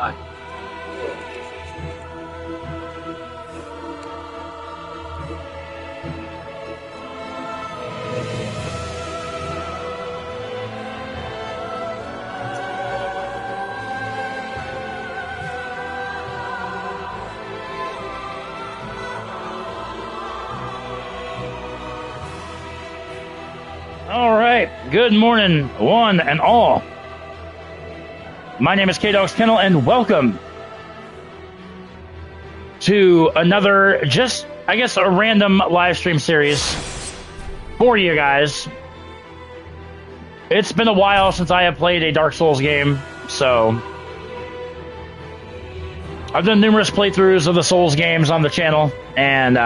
All right, good morning, one and all. My name is K-Dog's Kennel, and welcome to another, just, I guess, a random live stream series for you guys. It's been a while since I have played a Dark Souls game, so I've done numerous playthroughs of the Souls games on the channel, and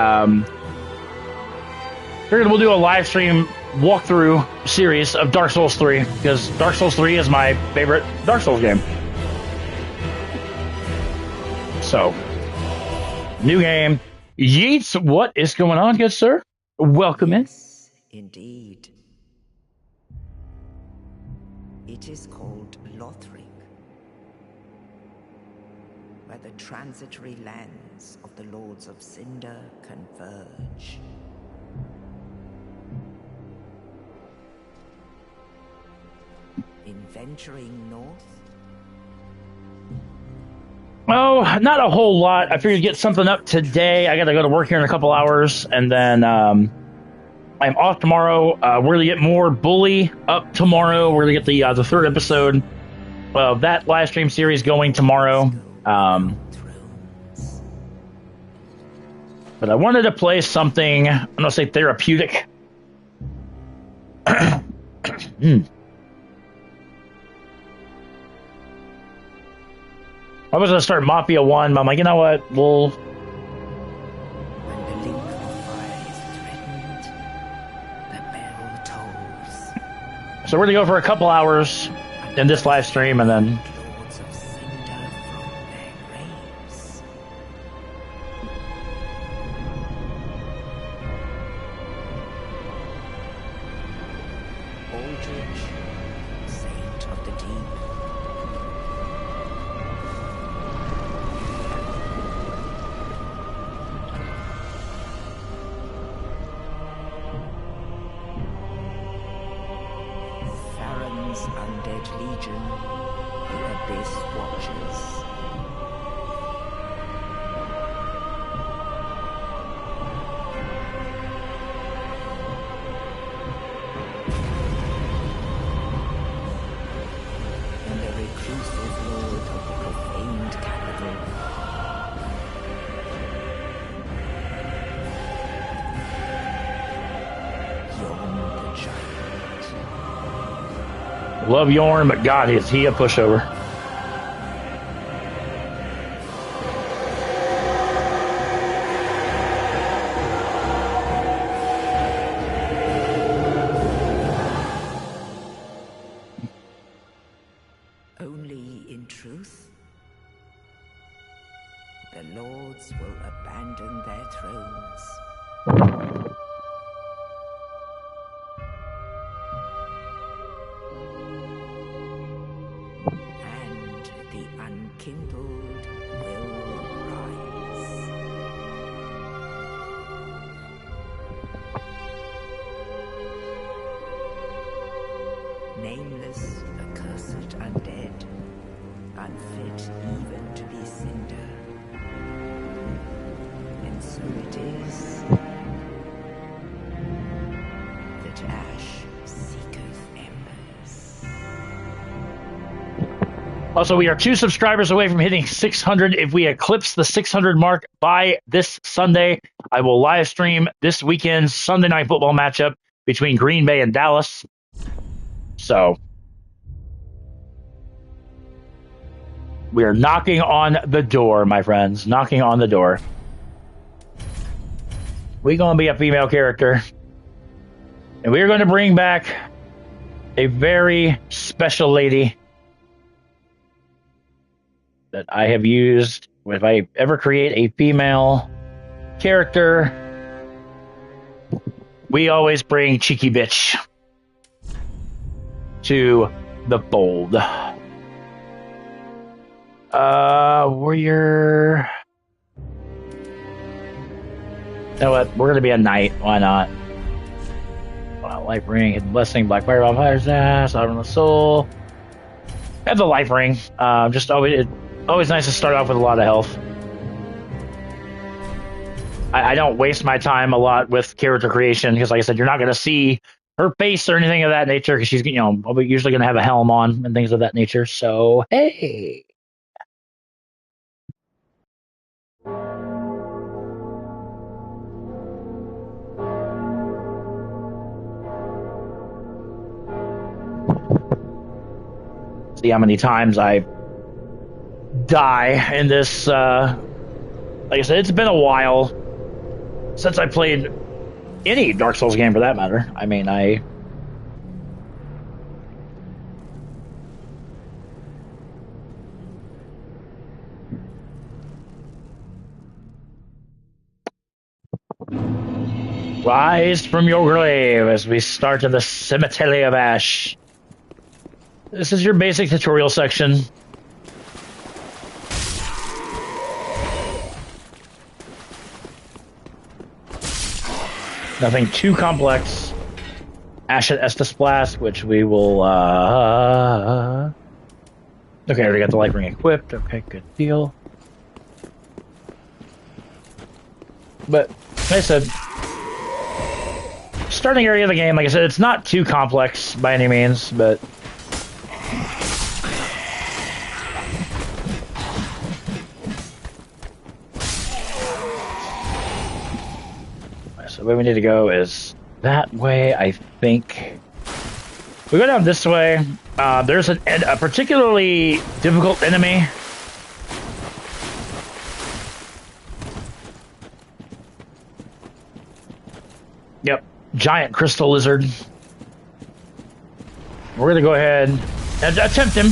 figured we'll do a live stream walkthrough series of Dark Souls 3, because Dark Souls 3 is my favorite Dark Souls game. So, new game. Yeats, what is going on, good sir? Welcome in. Yes, indeed. It is called Lothric, where the transitory lands of the Lords of Cinder converge. In venturing north? Oh, not a whole lot. I figured to get something up today. I got to go to work here in a couple hours, and then I'm off tomorrow. We're going to get more Bully up tomorrow. We're going to get the third episode of that live stream series going tomorrow. But I wanted to play something, I'm going to say therapeutic. I was going to start Mafia 1, but I'm like, you know what, we'll... When the link of fire is threatened, the bell tolls. So we're going to go for a couple hours in this live stream, and then... Lords of Cinder from their graves. Aldrich, saint of the deep. Farron's undead legion, the Abyss Watchers. And the reclusive lord of the profaned capital. Yon the giant. Love Yorn, but God, is he a pushover. Only in truth, the lords will abandon their thrones. And the unkindled will rise. Nameless, accursed undead, unfit even to be cinder. And so it is that ash seeketh embers. Also, we are 2 subscribers away from hitting 600. If we eclipse the 600 mark by this Sunday, I will live stream this weekend's Sunday Night Football matchup between Green Bay and Dallas. So, we are knocking on the door, my friends. Knocking on the door. We're going to be a female character. And we're going to bring back a very special lady that I have used. If I ever create a female character, we always bring Cheeky Bitch to the fold. Warrior. You know what? We're gonna be a knight. Why not? Life ring, hidden blessing, black fire, fire's ass, out on the soul. I have the life ring. Just always nice to start off with a lot of health. I don't waste my time a lot with character creation because, like I said, you're not gonna see her face or anything of that nature because she's, usually gonna have a helm on and things of that nature. So hey. See how many times I die in this. Like I said, it's been a while since I played any Dark Souls game for that matter. I mean, rise from your grave as we start in the Cemetery of Ash. This is your basic tutorial section. Nothing too complex. Ashen Estus Blast, which we will, Okay, I already got the life ring equipped. Okay, good deal. But, like I said, starting area of the game, like I said, it's not too complex by any means, but... So the way we need to go is that way, I think. We go down this way. There's a particularly difficult enemy. Yep, giant crystal lizard. We're gonna go ahead and attempt him.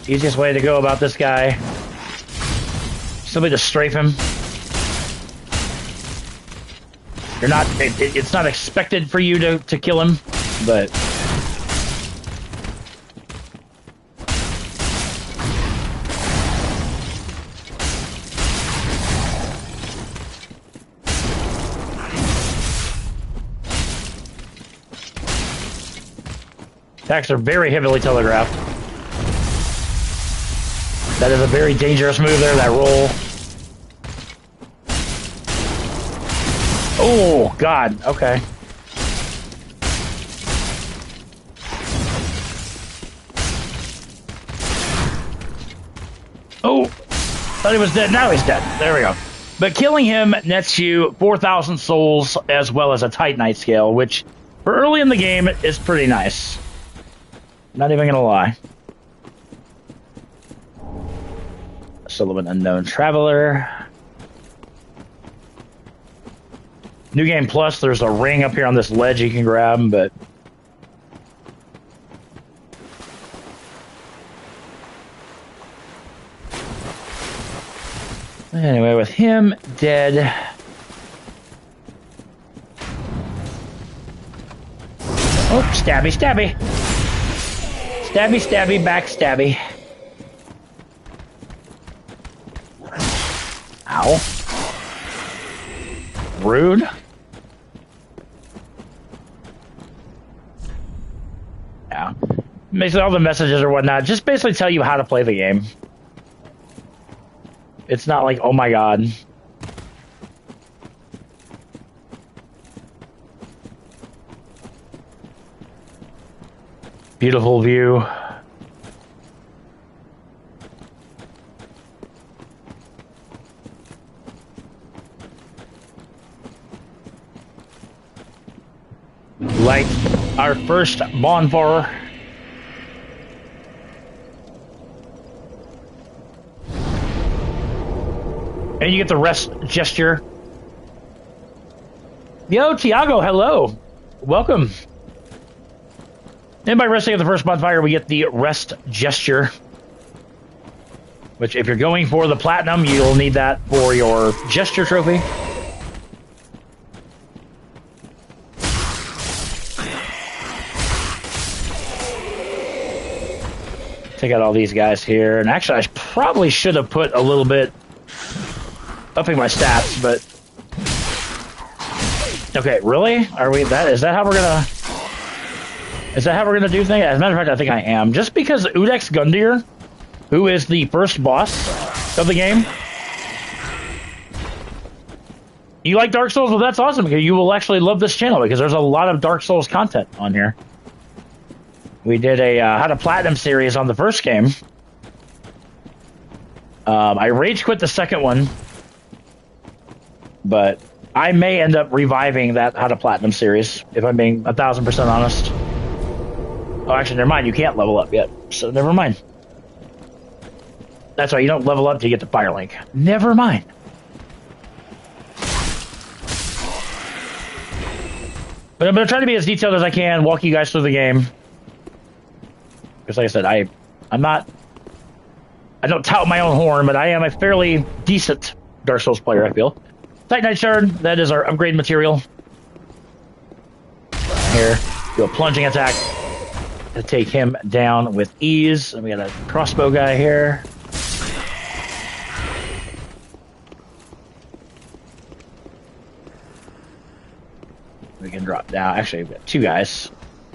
Easiest way to go about this guy. Simply to strafe him. You're not. It's not expected for you to kill him, but. Attacks are very heavily telegraphed. That is a very dangerous move there, that roll. Oh, God. Okay. Oh, thought he was dead. Now he's dead. There we go. But killing him nets you 4,000 souls as well as a Titanite scale, which for early in the game is pretty nice. Not even gonna lie. Still an unknown traveler. New Game Plus, there's a ring up here on this ledge you can grab, but... Anyway, with him dead... Oh, stabby, stabby! Stabby, stabby, back stabby. Ow. Rude. Yeah. Basically all the messages or whatnot just basically tell you how to play the game. It's not like, oh my god. Beautiful view. Light our first bonfire. And you get the rest gesture. Yo, Tiago, hello. Welcome. And by resting at the first bonfire, we get the rest gesture. Which, if you're going for the platinum, you'll need that for your gesture trophy. take out all these guys here. And actually, I probably should have put a little bit upping my stats, but okay, really? Are we that? Is that how we're gonna? Is that how we're gonna do things? As a matter of fact, I think I am. Just because Udex Gundyr, who is the first boss of the game. You like Dark Souls? Well, that's awesome, because you will actually love this channel, because there's a lot of Dark Souls content on here. We did a How to Platinum series on the first game. I rage quit the second one, but I may end up reviving that How to Platinum series, if I'm being 1000% honest. Oh, actually, never mind. You can't level up yet, so never mind. That's why you don't level up till you get to Firelink. Never mind. But I'm going to try to be as detailed as I can, walk you guys through the game. Because like I said, I don't tout my own horn, but I am a fairly decent Dark Souls player, I feel. Titanite Shard, that is our upgrade material. Here, do a plunging attack to take him down with ease. And we got a crossbow guy here. We can drop down. Actually, we've got two guys.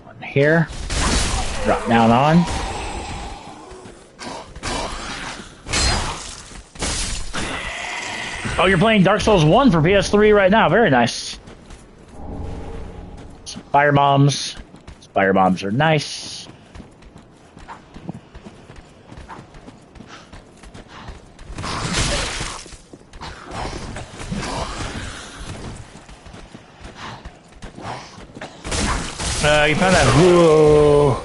One here. Drop down on. Oh, you're playing Dark Souls 1 for PS3 right now. Very nice. Some fire bombs. Fire bombs are nice. You found that. Whoa.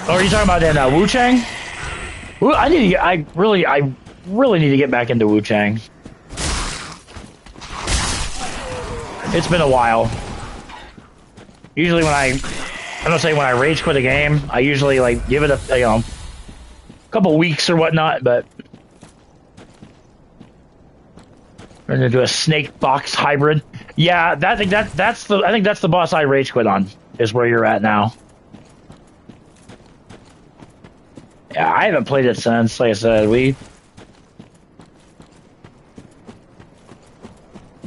Oh, are you talking about in Wu Chang? I need to get. I really need to get back into Wu Chang. It's been a while. Usually when I don't say when I rage quit a game, I usually like give it a couple weeks or whatnot. But we're gonna do a snake box hybrid. Yeah, I think that's the boss I rage quit on. Is where you're at now. Yeah, I haven't played it since. Like I said,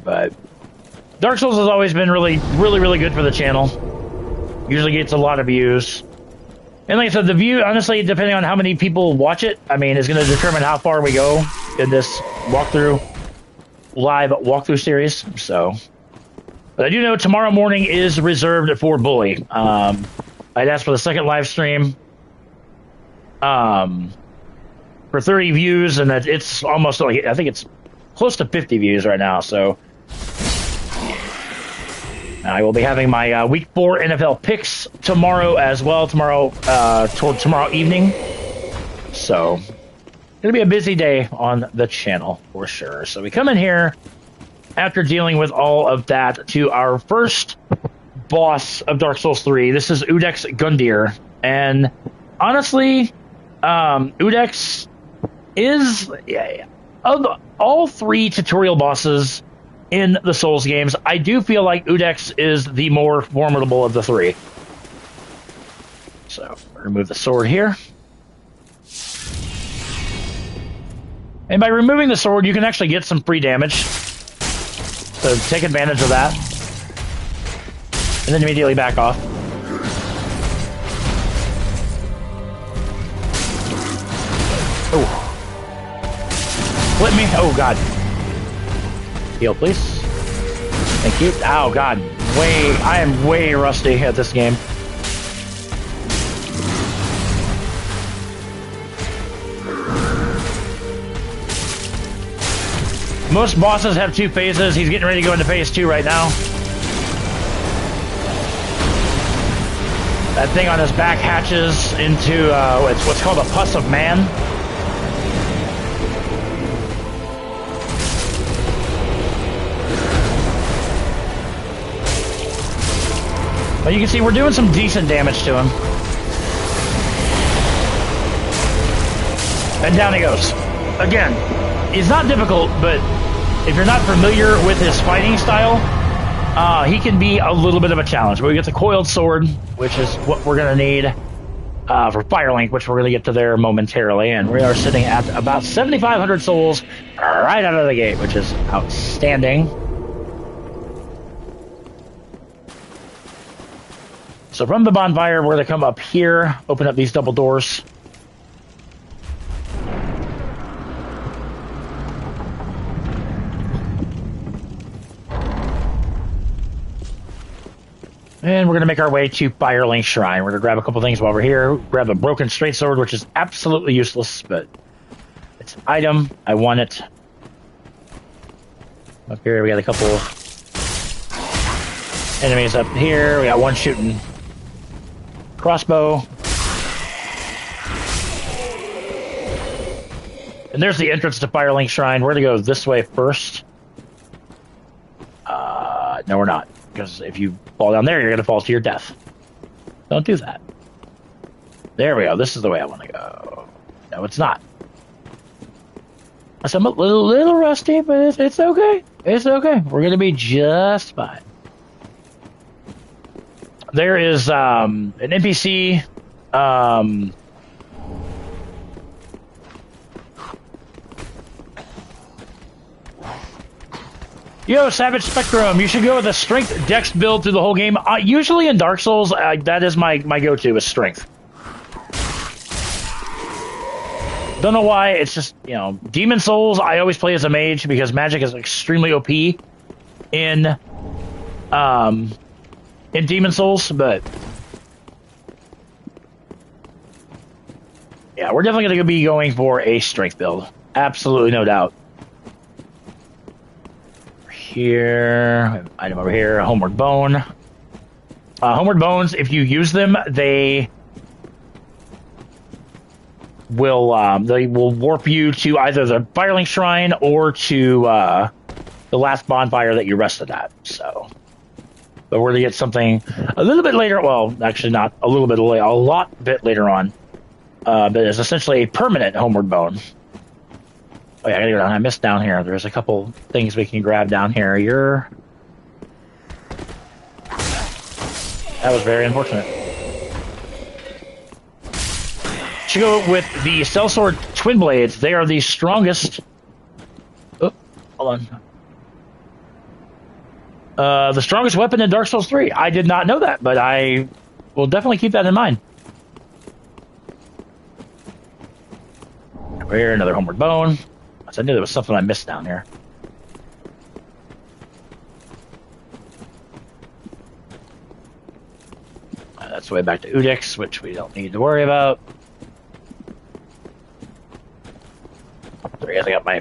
but Dark Souls has always been really good for the channel. Usually gets a lot of views. And like I said, the view, honestly, depending on how many people watch it, I mean, is going to determine how far we go in this live walkthrough series. So, but I do know tomorrow morning is reserved for Bully. I'd asked for the second live stream for 30 views, and it's almost like, I think it's close to 50 views right now. So I will be having my Week 4 NFL picks tomorrow as well. Tomorrow evening. So it'll be a busy day on the channel for sure. So we come in here after dealing with all of that to our first boss of Dark Souls 3. This is Udex Gundyr, and honestly, Udex is, of all three tutorial bosses in the Souls games, I do feel like Udex is the more formidable of the three. So, remove the sword here. And by removing the sword, you can actually get some free damage. So take advantage of that. And then immediately back off. Oh. Flip me. Oh, God. Heal, please. Thank you. Oh, God. I am way rusty at this game. Most bosses have 2 phases. He's getting ready to go into phase 2 right now. That thing on his back hatches into it's what's called a pus of man. But you can see we're doing some decent damage to him. And down he goes. Again, it's not difficult, but if you're not familiar with his fighting style, he can be a little bit of a challenge. But we get the coiled sword, which is what we're going to need. for Firelink, which we're going to get to there momentarily. And we are sitting at about 7,500 souls right out of the gate, which is outstanding. So from the bonfire, we're going to come up here, open up these double doors. And we're going to make our way to Firelink Shrine. We're going to grab a couple things while we're here. Grab a broken straight sword, which is absolutely useless, but it's an item. I want it. Up here, we got a couple enemies up here. We got one shooting crossbow. And there's the entrance to Firelink Shrine. We're going to go this way first. No, we're not. Because if you fall down there, you're going to fall to your death. Don't do that. There we go. This is the way I want to go. No, it's not. I'm a little rusty, but it's okay. It's okay. We're going to be just fine. There is an NPC. Yo, Savage Spectrum, you should go with a strength dex build through the whole game. Usually in Dark Souls, that is my go-to, is strength. Don't know why, it's just, you know, Demon Souls, I always play as a mage because magic is extremely OP in Demon Souls, but yeah, we're definitely going to be going for a strength build. Absolutely, no doubt. Here, item over here, a Homeward Bone. Homeward Bones, if you use them, they will warp you to either the Firelink Shrine or to the last bonfire that you rested at. So, but we're gonna get something a little bit later. Well, actually, not a little bit later, a lot bit later on. But it's essentially a permanent Homeward Bone. Oh yeah, I gotta go down. I missed down here. There's a couple things we can grab down here. That was very unfortunate. Should go with the Sellsword Twin Blades. They are the strongest. Oh, hold on. The strongest weapon in Dark Souls 3. I did not know that, but I will definitely keep that in mind. Over here, another Homeward Bone. I knew there was something I missed down here. That's the way back to Udix, which we don't need to worry about. Sorry, I got my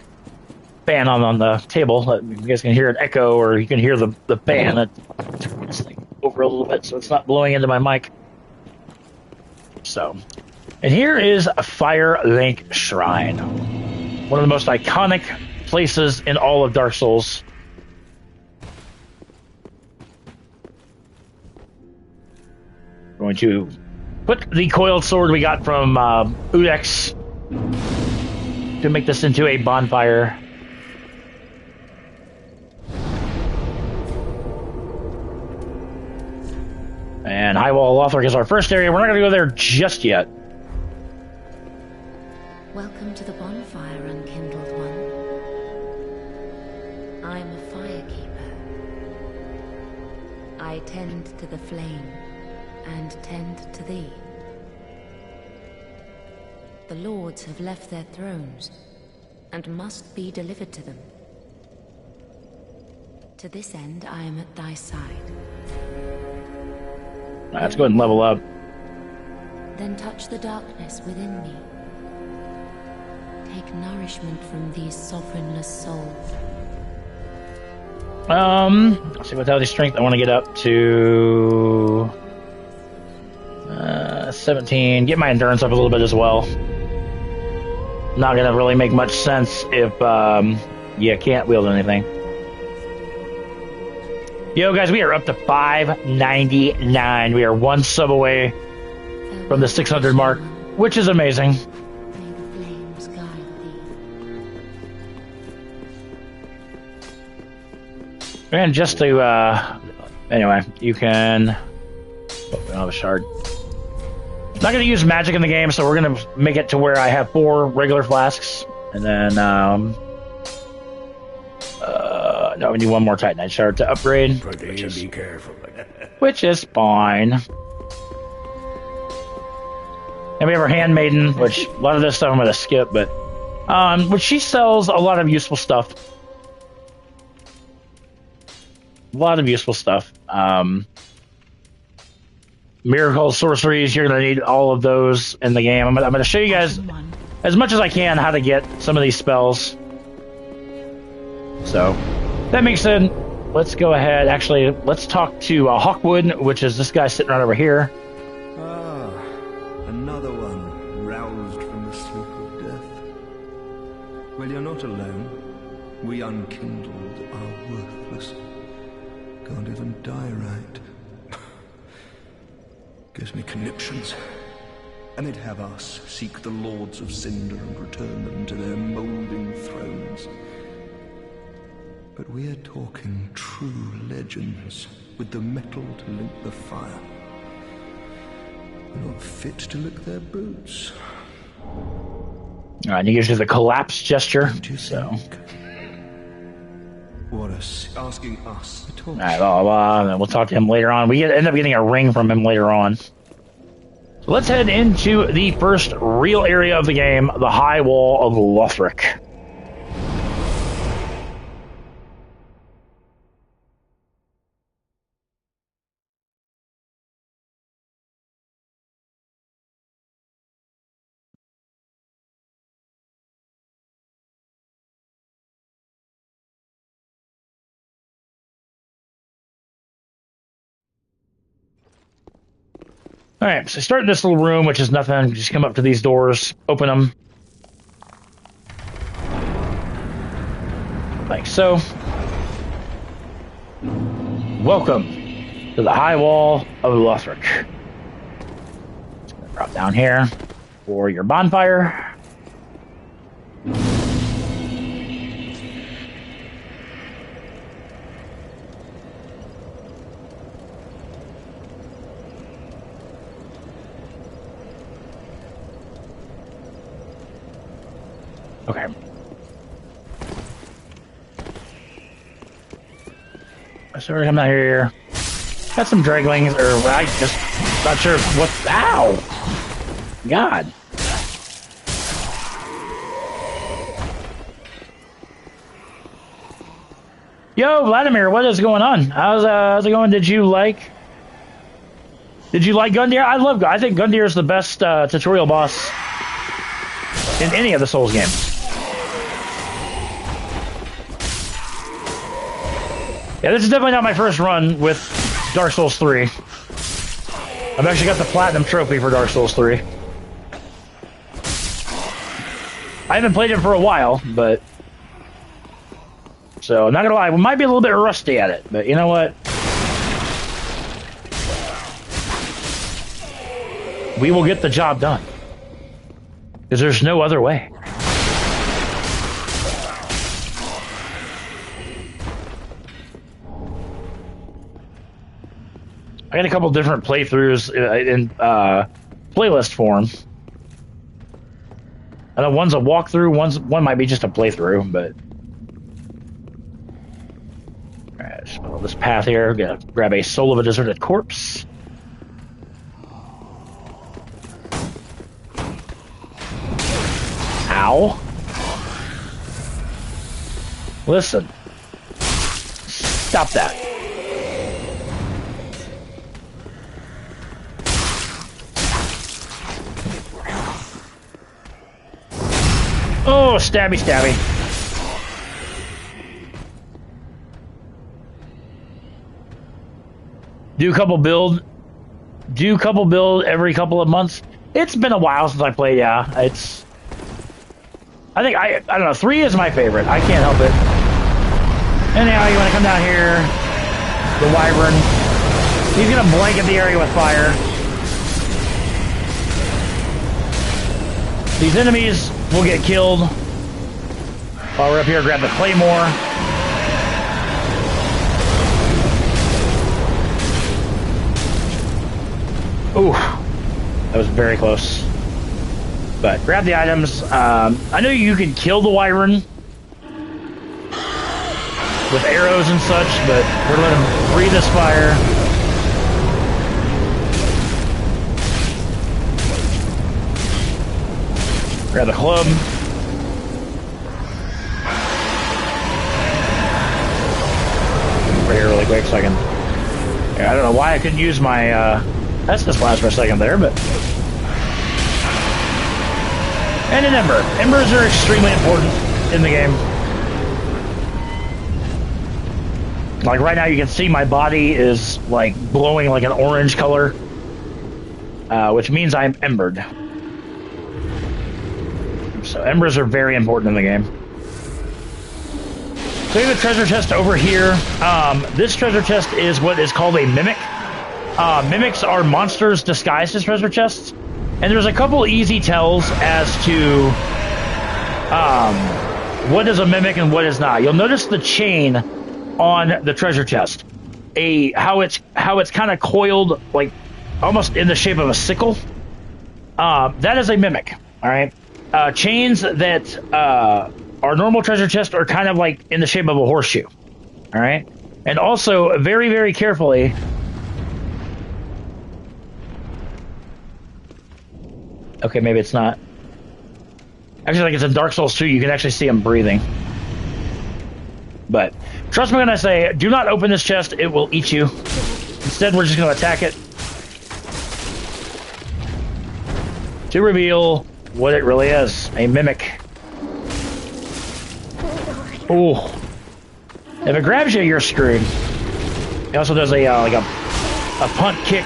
fan on the table. You guys can hear an echo, or you can hear the fan. Turn this thing over a little bit so it's not blowing into my mic. So, and here is a Firelink Shrine. One of the most iconic places in all of Dark Souls. Going to put the coiled sword we got from Udex to make this into a bonfire. And High Wall of Lothric is our first area. We're not going to go there just yet. Welcome to the bonfire, unkindled one. I'm a firekeeper. I tend to the flame and tend to thee. The lords have left their thrones and must be delivered to them. To this end, I am at thy side. Let's go ahead and level up. Then touch the darkness within me. Take nourishment from these sovereignless souls. Let's see, vitality strength. I want to get up to 17. Get my endurance up a little bit as well. Not gonna really make much sense if you can't wield anything. Yo, guys, we are up to 599. We are one sub away from the 600 mark, which is amazing. And just to, anyway, you can, oh, we don't have a shard. Not going to use magic in the game, so we're going to make it to where I have 4 regular flasks. And then, no, we need 1 more Titanite shard to upgrade. Be careful. Which is fine. And we have our Handmaiden, which a lot of this stuff I'm going to skip, but which she sells a lot of useful stuff. A lot of useful stuff. Miracle sorceries, you're going to need all of those in the game. I'm going to show you guys as much as I can how to get some of these spells. So, that makes sense. Let's go ahead. Actually, let's talk to Hawkwood, which is this guy sitting right over here. Ah, another one roused from the sleep of death. Well, you're not alone. We unkindled are worthless. Can't even die right. Gives me conniptions. And they'd have us seek the Lords of Cinder and return them to their moulding thrones. But we're talking true legends, with the metal to link the fire. Not fit to lick their boots. Alright, he gives you the collapse gesture. So. What asking us to talk. Alright, and we'll talk to him later on. We end up getting a ring from him later on. So let's head into the first real area of the game, the High Wall of Lothric. Alright, so start in this little room, which is nothing. Just come up to these doors, open them. Like so. Welcome to the High Wall of Lothric. Just gonna drop down here for your bonfire. Okay. So we're coming out here. Got some draglings, or I just not sure what. Ow! God. Yo, Vladimir, what is going on? How's it going? Did you like Gundyr? I think Gundyr is the best tutorial boss in any of the Souls games. Yeah, this is definitely not my first run with Dark Souls 3. I've actually got the Platinum Trophy for Dark Souls 3. I haven't played it for a while, but... So, I'm not gonna lie, we might be a little bit rusty at it, but you know what? We will get the job done. Because there's no other way. I got a couple different playthroughs in playlist form. I know one's a walkthrough, one might be just a playthrough, but... Alright, just follow this path here. Gonna grab a Soul of a Deserted Corpse. Ow. Listen. Stop that. Oh, stabby, stabby. Do a couple build every couple of months. It's been a while since I played, yeah. I don't know, 3 is my favorite. I can't help it. Anyhow, you want to come down here. The Wyvern. He's going to blanket the area with fire. These enemies will get killed. While we're up here, grab the Claymore. Ooh. That was very close. But grab the items. I know you can kill the wyvern with arrows and such, but we're letting him breathe this fire. Grab the club. Right here really quick so I can... Yeah, I don't know why I couldn't use my Estus Blast for a second there, but... And an Ember. Embers are extremely important in the game. Like right now you can see my body is like glowing like an orange color, which means I'm embered. So embers are very important in the game. So we have a treasure chest over here. This treasure chest is what is called a mimic. Mimics are monsters disguised as treasure chests. And there's a couple easy tells as to what is a mimic and what is not. You'll notice the chain on the treasure chest. How it's kind of coiled, like almost in the shape of a sickle. That is a mimic. All right. Chains that are normal treasure chests are kind of like in the shape of a horseshoe. All right. And also, very, very carefully, okay, maybe it's not. Actually, like it's in Dark Souls 2, you can actually see him breathing. But trust me when I say, do not open this chest, it will eat you. Instead, we're just going to attack it to reveal what it really is, a mimic. Ooh. If it grabs you, you're screwed. It also does a like a punt kick.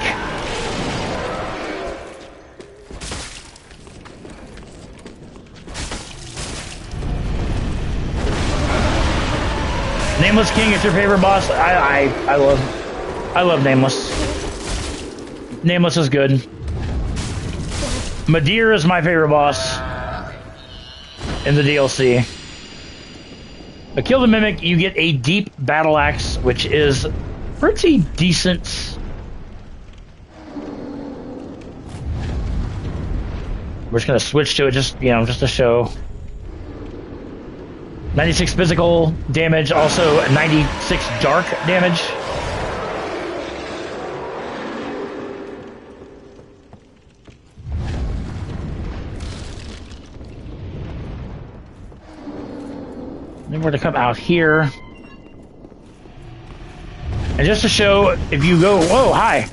Nameless King is your favorite boss? I love Nameless. Nameless is good. Madir is my favorite boss in the DLC. But kill the Mimic, you get a deep battle axe, which is pretty decent. We're just gonna switch to it, just to show. 96 physical damage, also 96 dark damage. Then we're to come out here. And just to show, if you go, whoa, hi.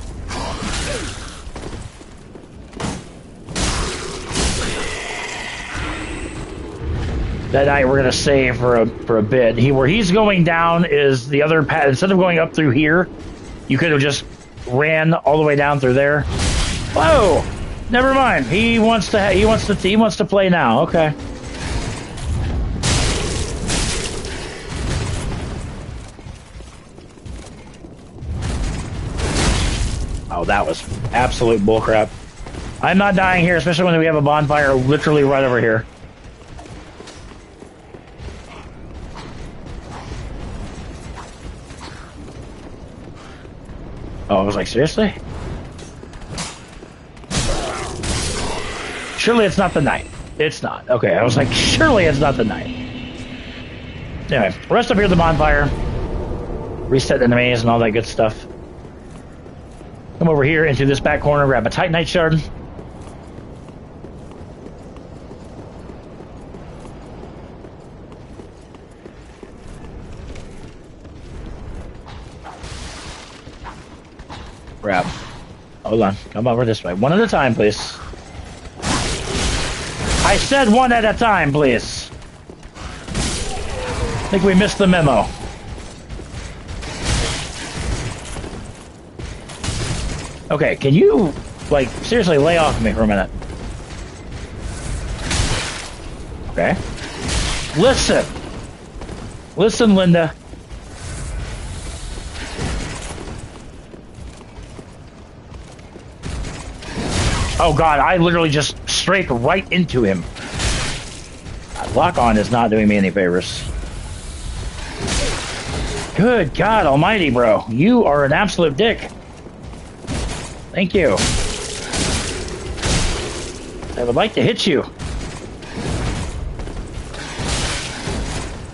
That night we're gonna save for a bit. Where he's going down is the other path. Instead of going up through here, you could have just ran all the way down through there. Whoa! Never mind. He wants to play now. Okay. Oh, that was absolute bullcrap. I'm not dying here, especially when we have a bonfire literally right over here. Oh, I was like, seriously? Surely it's not the night. It's not. Okay, I was like, surely it's not the night. Anyway, rest up here at the bonfire. Reset enemies and all that good stuff. Come over here into this back corner, grab a Titanite shard. Grab. Hold on. Come over this way. One at a time, please. I said one at a time, please. I think we missed the memo. Okay, can you, like, seriously lay off me for a minute? Okay. Listen. Listen, Linda. Oh god, I literally just strafed right into him. Lock on is not doing me any favors. Good God almighty, bro. You are an absolute dick. Thank you. I would like to hit you.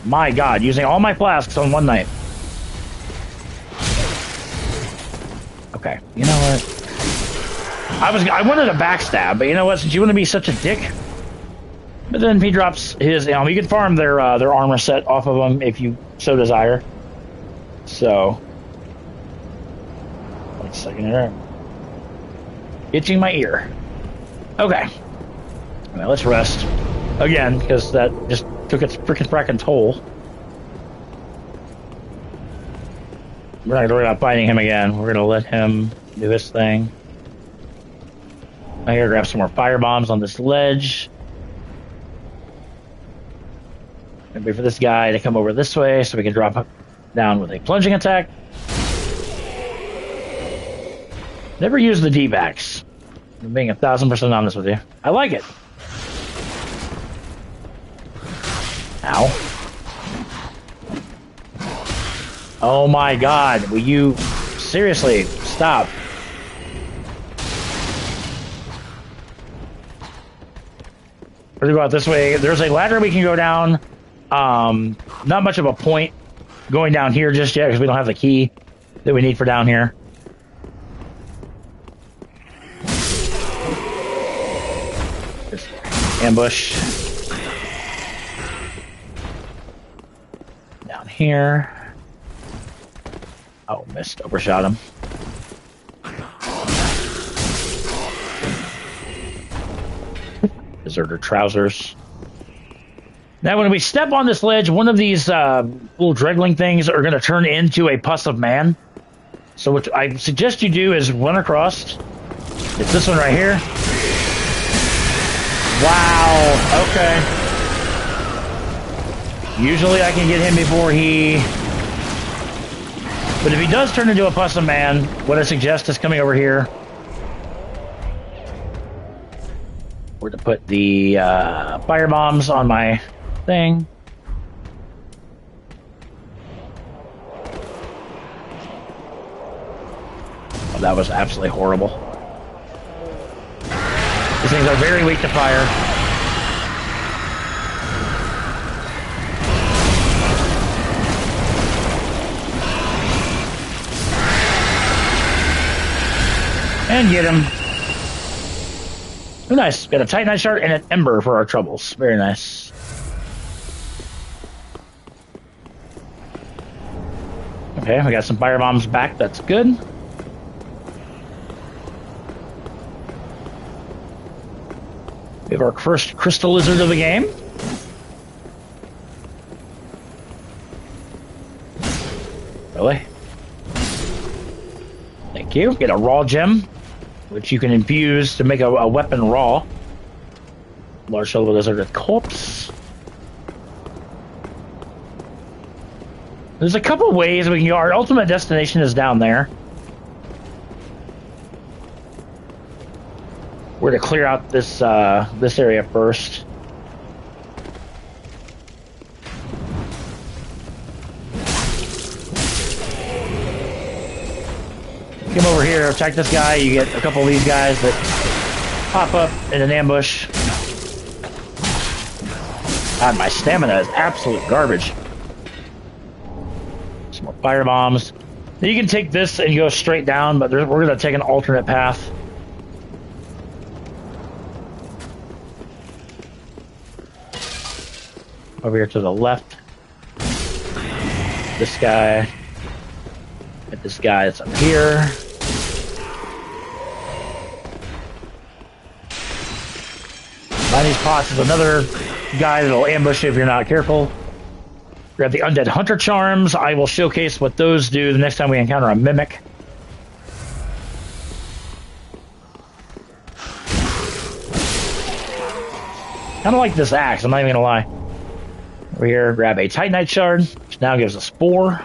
My God, using all my flasks on one night. Okay, you know what? I wanted a backstab, but you know what? Since you want to be such a dick, but then he drops his. You can farm their armor set off of them if you so desire. So, wait a second here. Itching my ear. Okay. Well, let's rest again because that just took its frickin' toll. We're not gonna worry about fighting him again. We're gonna let him do his thing. I gotta grab some more fire bombs on this ledge. And wait for this guy to come over this way so we can drop down with a plunging attack. Never use the D-backs. I'm being 1000% honest with you. I like it. Ow. Oh my God, will you seriously stop? We're gonna go out this way. There's a ladder we can go down. Not much of a point going down here just yet because we don't have the key that we need for down here. Just ambush. Down here. Oh, missed. Overshot him. Deserter trousers. Now, when we step on this ledge, one of these little dregling things are going to turn into a pus of man. So what I suggest you do is run across. It's this one right here. Wow. Okay. Usually I can get him before he... But if he does turn into a pus of man, what I suggest is coming over here. We're to put the fire bombs on my thing. Oh, that was absolutely horrible. These things are very weak to fire. And get him. Oh, nice. Got a Titanite shard and an ember for our troubles. Very nice. Okay, we got some fire bombs back. That's good. We have our first crystal lizard of the game. Really? Thank you. Get a raw gem, which you can infuse to make a weapon raw. Large silver lizard corpse. There's a couple ways we can go. Our ultimate destination is down there. We're to clear out this this area first. Come over here, attack this guy. You get a couple of these guys that pop up in an ambush. God, my stamina is absolute garbage. Some more fire bombs. Now you can take this and go straight down, but we're going to take an alternate path. Over here to the left. This guy. Get this guy that's up here. Behind these pots is another guy that'll ambush you if you're not careful. Grab the undead hunter charms. I will showcase what those do the next time we encounter a mimic. Kind of like this axe, I'm not even gonna lie. Over here, grab a Titanite shard, which now gives us 4.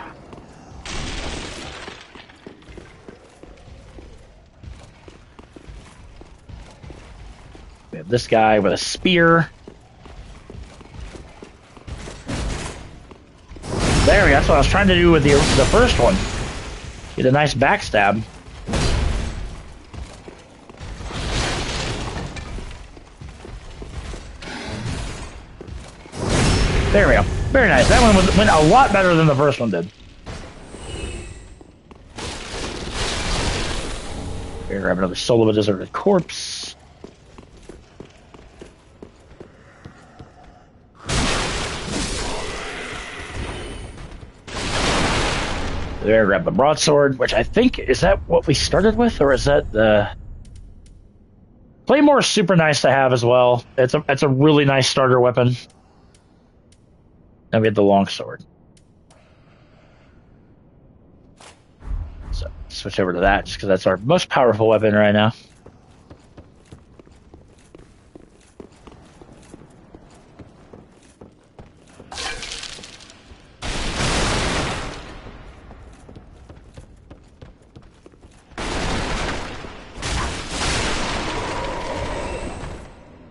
We have this guy with a spear. There we go. That's what I was trying to do with the first one. Get a nice backstab. There we go. Very nice. That one went a lot better than the first one did. Here, grab another soul of a deserted corpse. There, grab the broadsword, which I think, is that what we started with, or is that the... Claymore is super nice to have as well. It's a really nice starter weapon. Now we have the longsword. So, switch over to that, just because that's our most powerful weapon right now.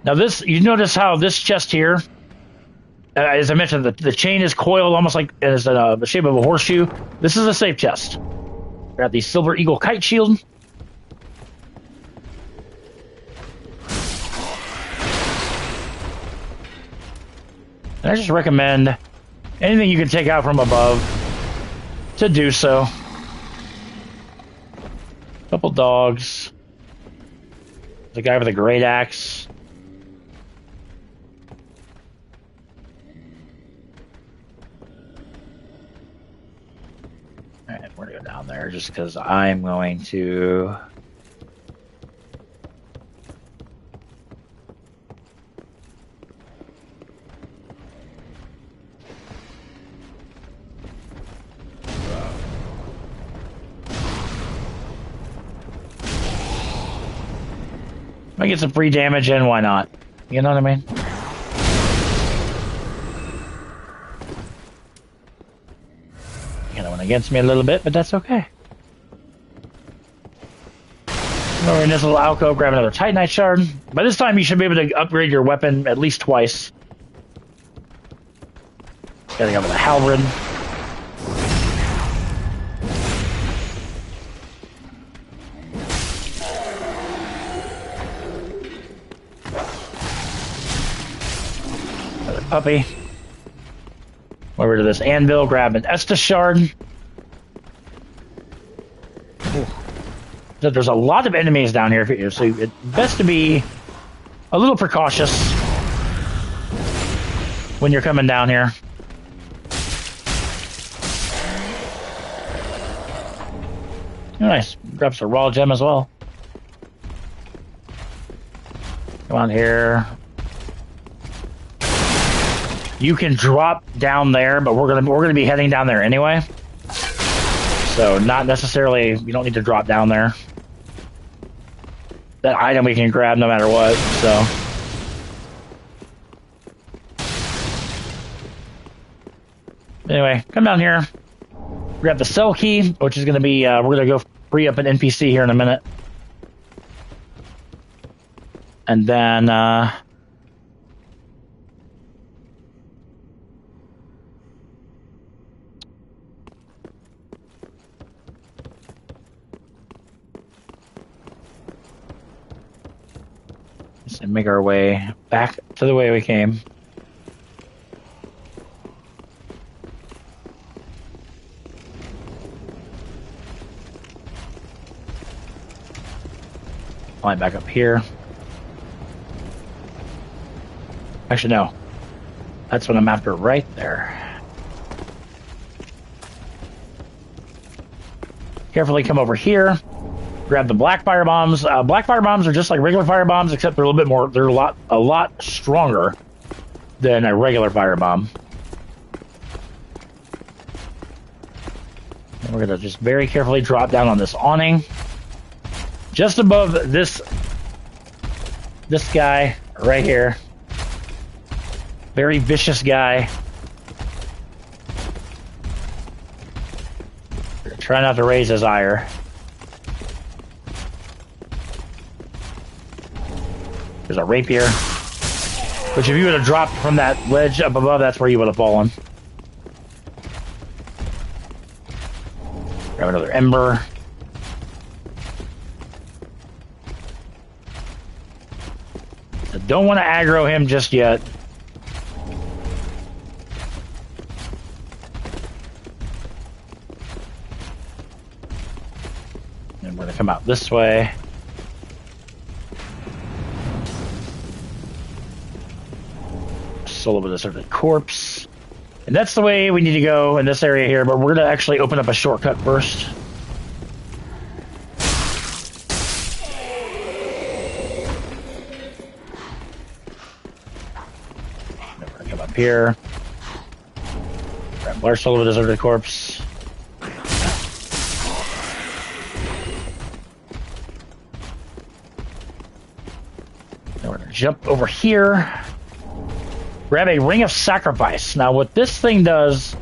Now this, you notice how this chest here, as I mentioned, the chain is coiled almost like as the shape of a horseshoe. This is a safe chest. Got the Silver Eagle kite shield. And I just recommend anything you can take out from above to do so. Couple dogs. The guy with a great axe. Alright, we're gonna go down there just because I'm going to... If I get some free damage in, why not? You know what I mean? Kind of went against me a little bit, but that's okay. Over in this little alcove, grab another Titanite shard. By this time, you should be able to upgrade your weapon at least twice. Gotta go with a halberd. Another puppy. Over to this anvil, grab an Estus shard. Ooh. So there's a lot of enemies down here, so it's best to be a little precautious when you're coming down here. Nice. Grabs a raw gem as well. Come on here. You can drop down there, but we're gonna be heading down there anyway. So not necessarily, you don't need to drop down there. That item we can grab no matter what, so. Anyway, come down here. Grab the cell key, which is gonna be, we're gonna go free up an NPC here in a minute. And then, and make our way back to the way we came. Climb back up here. Actually, no. That's what I'm after right there. Carefully come over here. Grab the black fire bombs. Black fire bombs are just like regular fire bombs, except they're a little bit more. They're a lot stronger than a regular fire bomb. And we're gonna just very carefully drop down on this awning, just above this guy right here. Very vicious guy. Try not to raise his ire. There's a rapier, which if you would have dropped from that ledge up above, that's where you would have fallen. Grab another ember. I don't want to aggro him just yet. I'm going to come out this way. Soul of a deserted corpse. And that's the way we need to go in this area here, but we're going to actually open up a shortcut first. We're going to come up here. Grab large soul of a deserted corpse. Then we're going to jump over here. Grab a ring of sacrifice. Now, what this thing does,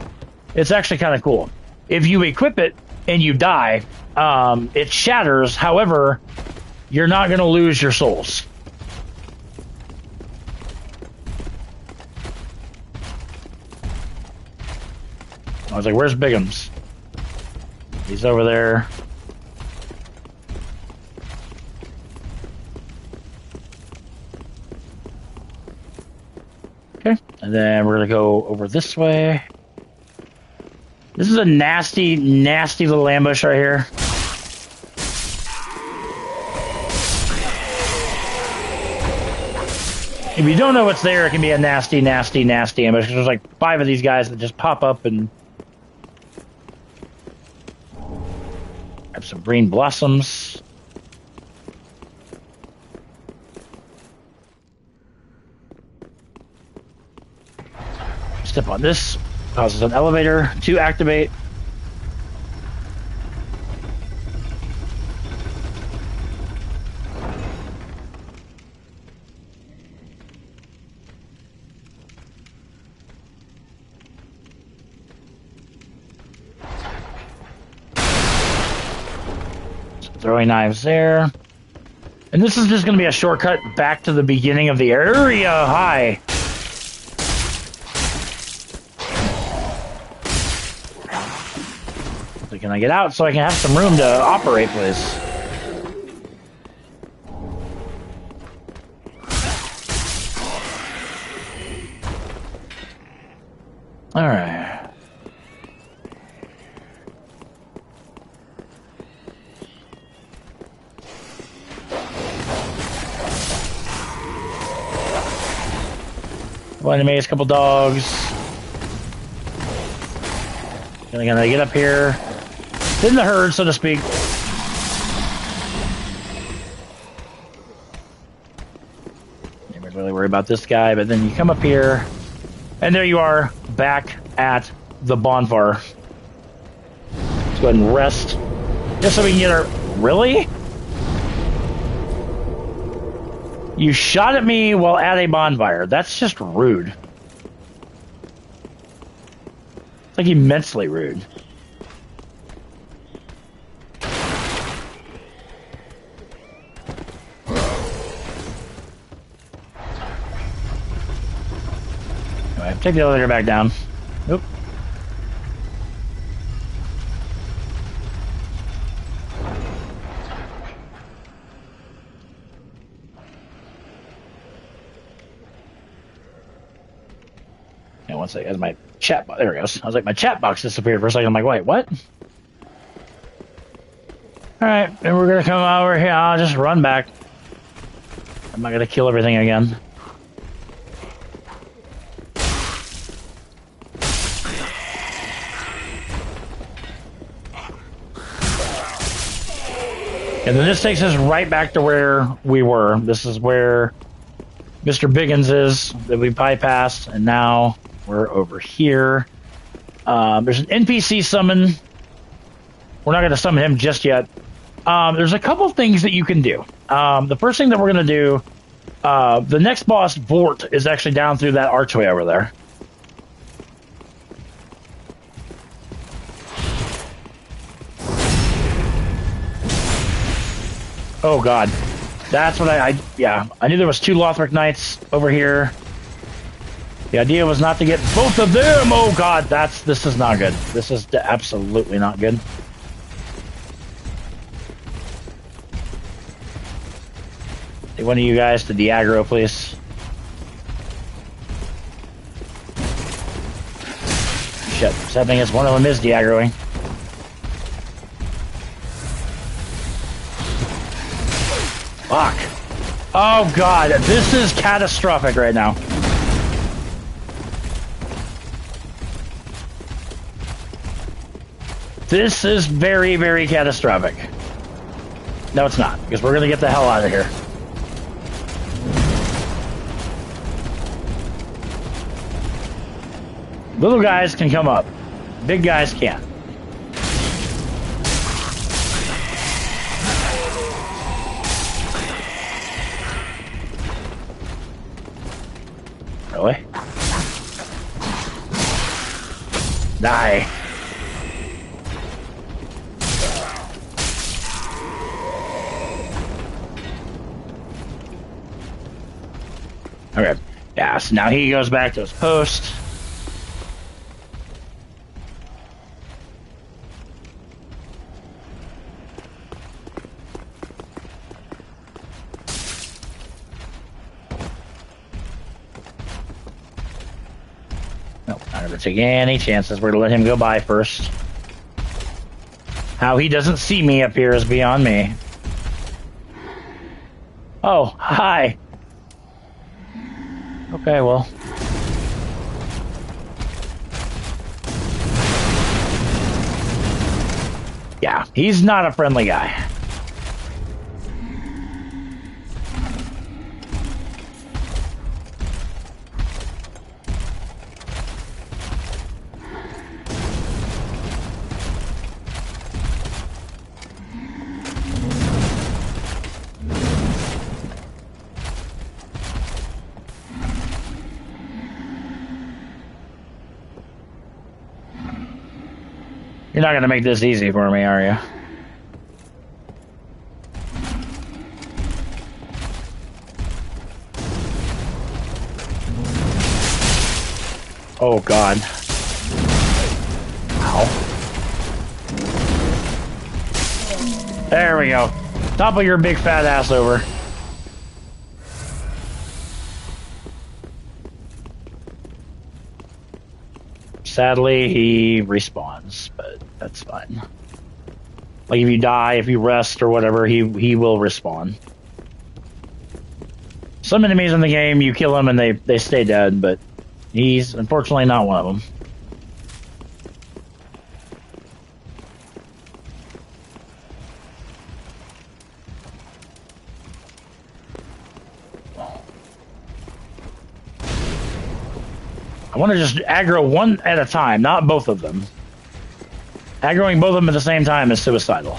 it's actually kind of cool. If you equip it and you die, it shatters. However, you're not going to lose your souls. I was like, where's Bigums? He's over there. Okay, and then we're going to go over this way. This is a nasty, nasty little ambush right here. If you don't know what's there, it can be a nasty, nasty, nasty ambush. There's like 5 of these guys that just pop up and have some green blossoms. Step on this, causes an elevator to activate. Some throwing knives there. And this is just going to be a shortcut back to the beginning of the area. Hi. Can I get out so I can have some room to operate, please? All right. Couple enemies, couple dogs. Gonna get up here. In the herd, so to speak. Never really worry about this guy, but then you come up here, and there you are, back at the bonfire. Let's go ahead and rest, just so we can get our... Really? You shot at me while at a bonfire. That's just rude. It's like immensely rude. Take the elevator back down. Nope. And once as my chat box, there it goes. I was like, my chat box disappeared for a second. I'm like, wait, what? All right, and we're gonna come over here. I'll just run back. I'm not gonna kill everything again. And then this takes us right back to where we were. This is where Mr. Biggins is, that we bypassed, and now we're over here. There's an NPC summon. We're not going to summon him just yet. There's a couple things that you can do. The first thing that we're going to do, the next boss, Vort, is actually down through that archway over there. Oh god, that's what yeah, I knew there was 2 Lothric Knights over here. The idea was not to get both of them. Oh god, this is not good. This is absolutely not good. Hey, one of you guys to de-aggro, please. Shit, what's happening is one of them is de-aggroing. Fuck. Oh god, this is catastrophic right now. This is very, very catastrophic. No, it's not, because we're gonna get the hell out of here. Little guys can come up. Big guys can't. Really? Die. Okay. Yeah, so now he goes back to his post. Nope, not gonna take any chances. We're gonna let him go by first. How he doesn't see me up here is beyond me. Oh, hi. Okay, well. Yeah, he's not a friendly guy. You're not going to make this easy for me, are you? Oh, God. Ow. There we go. Topple your big fat ass over. Sadly, he respawns, but that's fine. Like if you die, if you rest or whatever, he will respawn. Some enemies in the game, you kill them and they stay dead, but he's unfortunately not one of them. I want to just aggro one at a time, not both of them. Aggroing both of them at the same time is suicidal.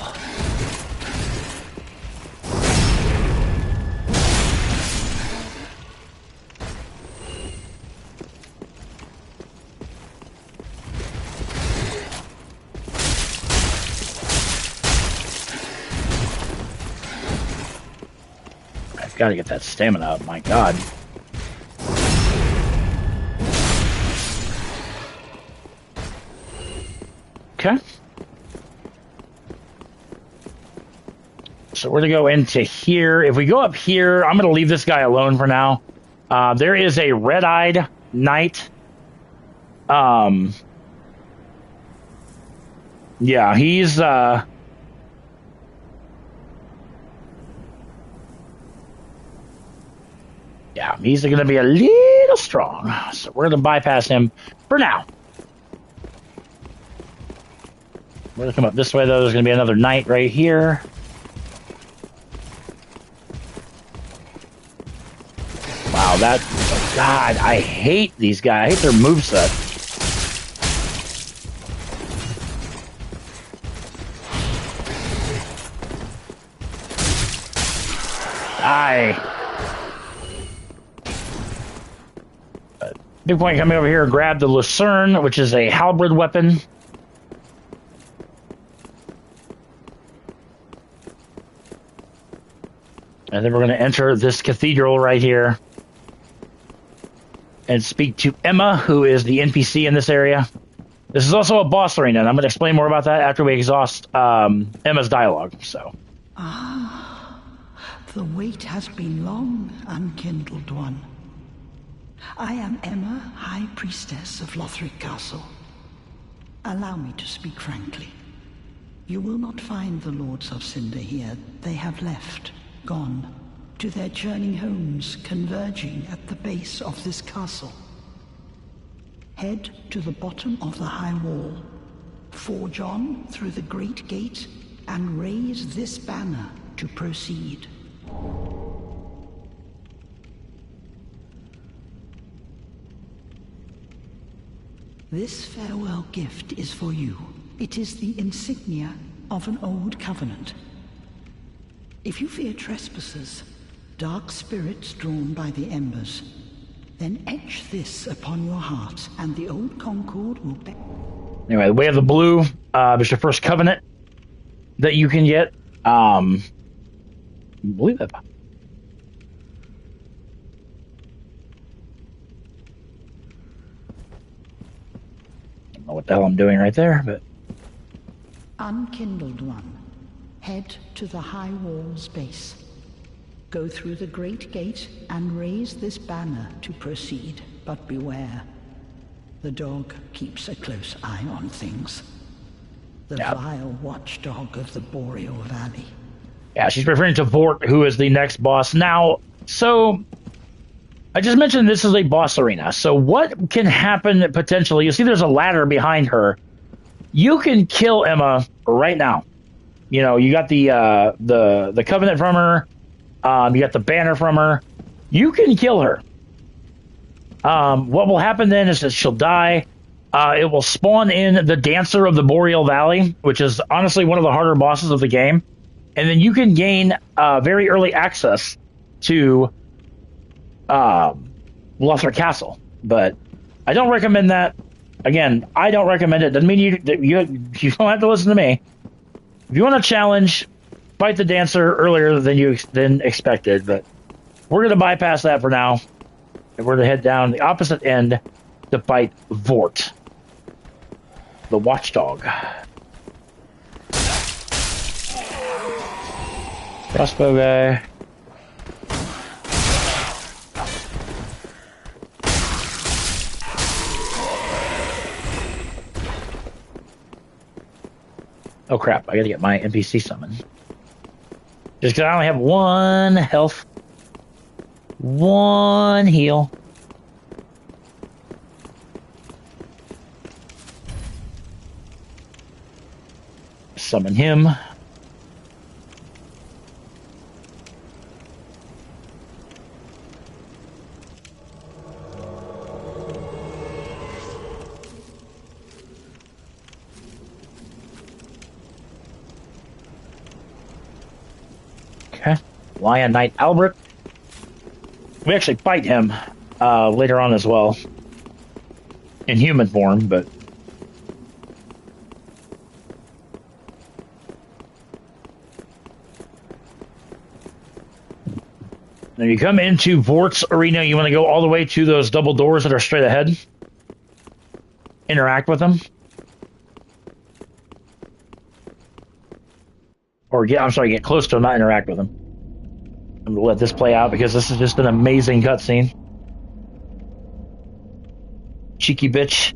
I've got to get that stamina up, my God. Okay. So we're going to go into here. If we go up here, I'm going to leave this guy alone for now. There is a red-eyed knight. Yeah, he's... Yeah, he's going to be a little strong. So we're going to bypass him for now. We're going to come up this way, though. There's going to be another knight right here. Wow, that... Oh God, I hate these guys. I hate their moveset. Big point coming over here. Grab the Lucerne, which is a halberd weapon. And then we're going to enter this cathedral right here and speak to Emma, who is the NPC in this area. This is also a boss arena, and I'm going to explain more about that after we exhaust Emma's dialogue. So. Ah, the wait has been long, unkindled one. I am Emma, High Priestess of Lothric Castle. Allow me to speak frankly. You will not find the Lords of Cinder here. They have left. Gone. to their churning homes converging at the base of this castle. Head to the bottom of the high wall, forge on through the great gate, and raise this banner to proceed. This farewell gift is for you. It is the insignia of an old covenant. If you fear trespassers, dark spirits drawn by the embers, then etch this upon your heart, and the old Concord will be... Anyway, we have the blue. It's your first covenant that you can get. I believe that. I don't know what the hell I'm doing right there, but... Unkindled One, head to the high wall's base. Go through the great gate and raise this banner to proceed, but beware. The dog keeps a close eye on things. The vile watchdog of the Boreal Valley. Yeah, she's referring to Vort, who is the next boss. Now, so... I just mentioned this is a boss arena. So what can happen potentially? You see there's a ladder behind her. You can kill Emma right now. You know, you got the covenant from her. You got the banner from her. You can kill her. What will happen then is that she'll die. It will spawn in the Dancer of the Boreal Valley, which is honestly one of the harder bosses of the game. And then you can gain very early access to Lothric Castle. But I don't recommend that. Again, I don't recommend it. Doesn't mean you don't have to listen to me. If you want a challenge, fight the Dancer earlier than expected. But we're going to bypass that for now. And we're going to head down the opposite end to fight Vort, the watchdog. Crossbow guy. Oh crap, I gotta get my NPC summoned. Just because I only have 1 health. 1 heal. Summon him. Okay. Lion Knight Albert. We actually fight him later on as well. In human form, but... When you come into Vort's arena, you want to go all the way to those double doors that are straight ahead. Interact with them. Or get close to them, not interact with them. I'm going to let this play out because this is just an amazing cutscene. Cheeky bitch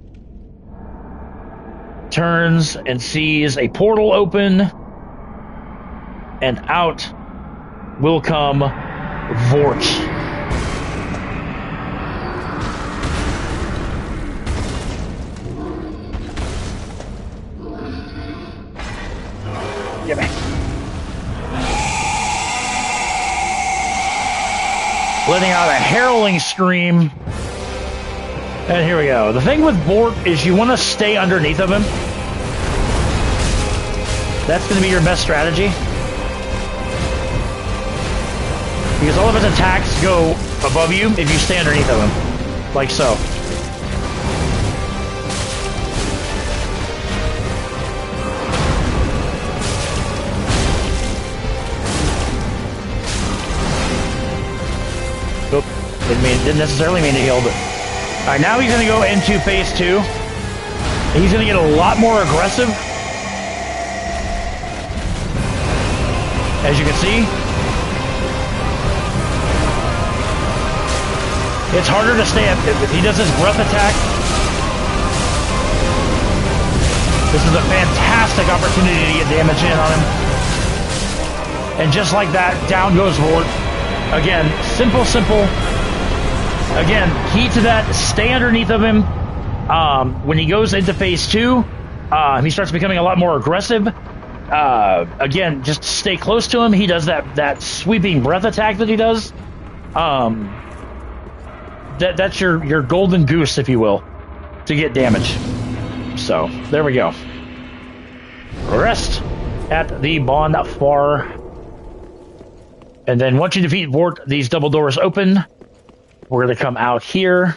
turns and sees a portal open, and out will come Vort. Give me. Letting out a harrowing scream. And here we go. The thing with Vort is you want to stay underneath of him. That's going to be your best strategy. Because all of his attacks go above you if you stay underneath of him. Like so. Oop. Didn't necessarily mean to heal, but... Alright, now he's going to go into phase 2. And he's going to get a lot more aggressive. As you can see. It's harder to stay up. If he does his breath attack, this is a fantastic opportunity to get damage in on him. And just like that, down goes Vort. Again, simple. Again, key to that, stay underneath of him. When he goes into phase 2, he starts becoming a lot more aggressive. Again, just stay close to him. He does that sweeping breath attack that he does. That's your golden goose, if you will, to get damage. So, there we go. Rest at the bonfire. And then once you defeat Vort, these double doors open. We're going to come out here.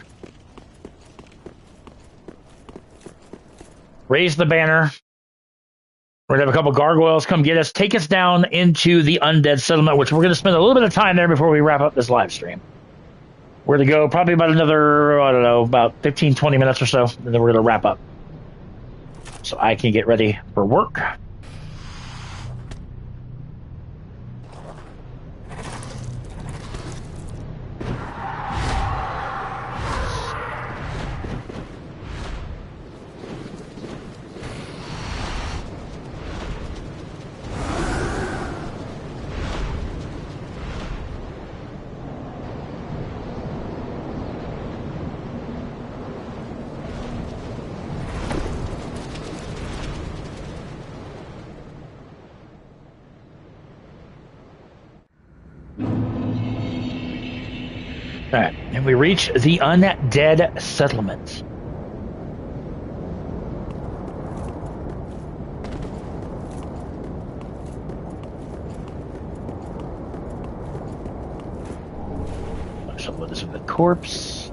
Raise the banner. We're going to have a couple gargoyles come get us, take us down into the undead settlement, which we're going to spend a little bit of time there before we wrap up this live stream. We're going to go probably about another, I don't know, about 15, 20 minutes or so, and then we're going to wrap up. So I can get ready for work. Alright, and we reach the undead settlement. Let's load this with the corpse.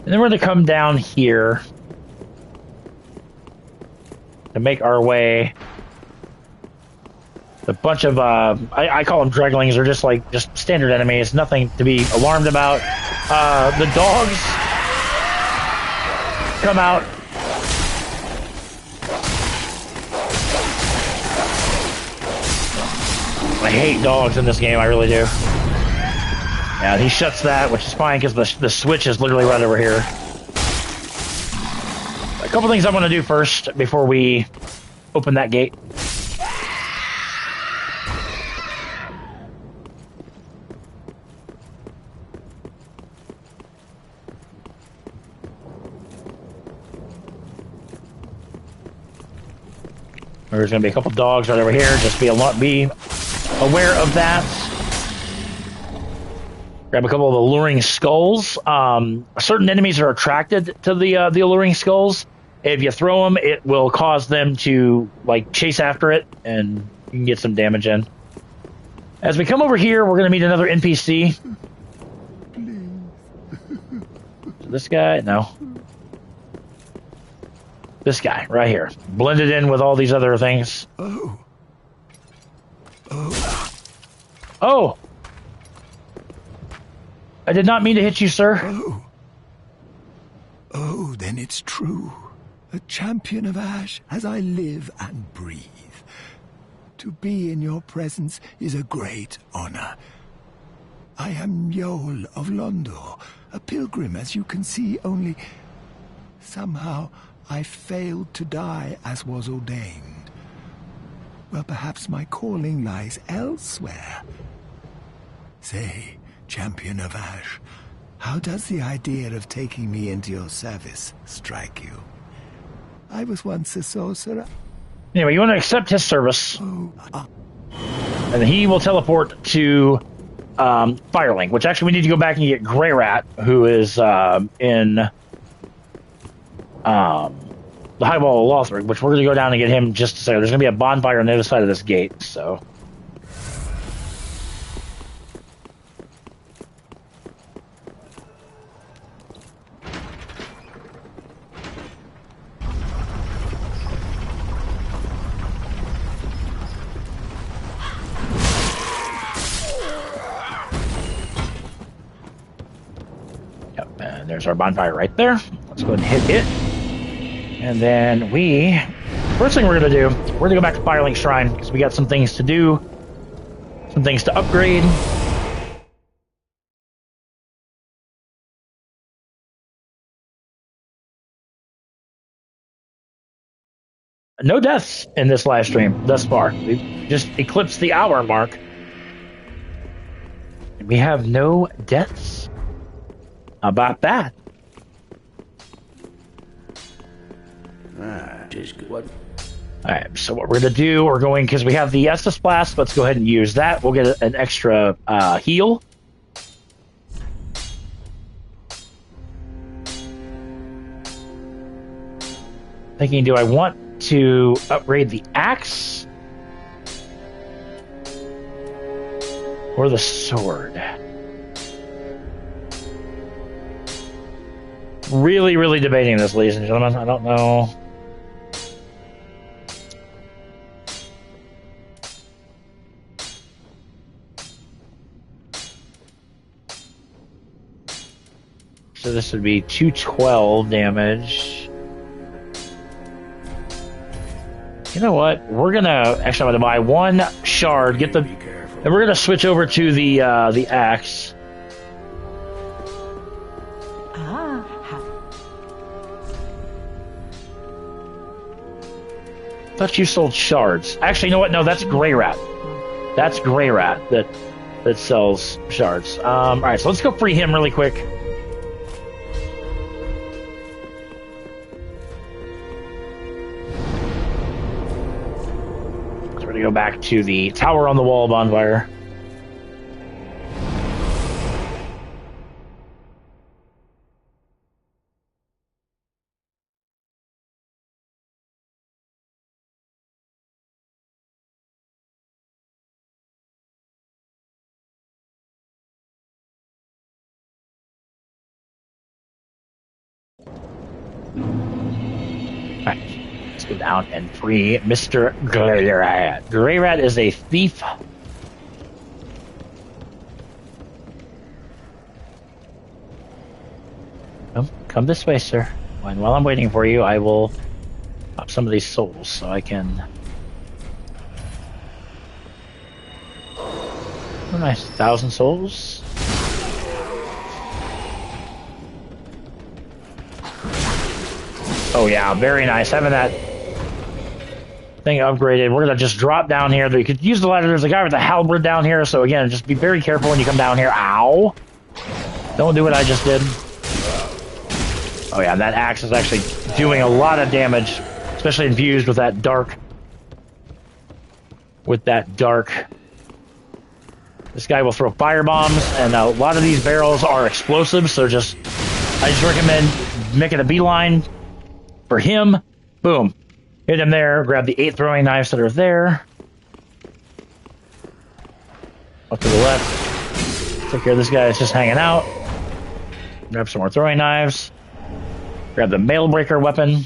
And then we're going to come down here to make our way. A bunch of, I call them dreglings, or just standard enemies, nothing to be alarmed about. The dogs come out. I hate dogs in this game, I really do. Yeah, he shuts that, which is fine because the switch is literally right over here. A couple things I want to do first before we open that gate. There's going to be a couple dogs right over here. Just be aware of that. Grab a couple of alluring skulls. Certain enemies are attracted to the alluring skulls. If you throw them, it will cause them to chase after it, and you can get some damage in. As we come over here, we're going to meet another NPC. This guy? No. This guy, right here. Blended in with all these other things. Oh. Oh! I did not mean to hit you, sir. Oh, then it's true. A champion of Ash, as I live and breathe. To be in your presence is a great honor. I am Yol of Londor, a pilgrim, as you can see, only somehow I failed to die as was ordained. Well, perhaps my calling lies elsewhere. Say, champion of Ash, how does the idea of taking me into your service strike you? I was once a sorcerer. Anyway, you want to accept his service. And he will teleport to Firelink, which actually we need to go back and get Grey Rat, who is in the High Wall of Lothric, which we're going to go down and get him just a second. There's going to be a bonfire on the other side of this gate, so... There's our bonfire right there. Let's go ahead and hit it. And then first thing we're going to do, we're going to go back to Firelink Shrine because we got some things to do, some things to upgrade. no deaths in this live stream thus far. We've just eclipsed the hour mark. We have no deaths. How about that? Just good. What? Alright, so what we're going to do, we're going, because we have the Estus Blast, let's go ahead and use that. We'll get an extra heal. Thinking, do I want to upgrade the axe? Or the sword? Really, really debating this, ladies and gentlemen. I don't know. So this would be 212 damage. You know what? We're gonna actually, I'm gonna buy one shard, get the, and we're gonna switch over to the axe. Thought you sold shards. Actually, you know what? No, that's Grey Rat. That's Grey Rat that sells shards. All right, so let's go free him really quick. So we're gonna go back to the tower on the wall bonfire. Alright, let's go down and free Mr. Grey Rat. Grey Rat is a thief. Come this way, sir. And while I'm waiting for you, I will pop some of these souls so I can... Oh, nice. 1,000 souls. Oh yeah, very nice. Having that thing upgraded. We're gonna just drop down here. You could use the ladder. There's a guy with a halberd down here, so again, just be very careful when you come down here. Ow! Don't do what I just did. Oh yeah, that axe is actually doing a lot of damage, especially infused with that dark. This guy will throw fire bombs, and a lot of these barrels are explosives, so I just recommend making a beeline for him. Boom. Hit him there. Grab the 8 throwing knives that are there. Up to the left. Take care of this guy that's just hanging out. Grab some more throwing knives. Grab the mail breaker weapon.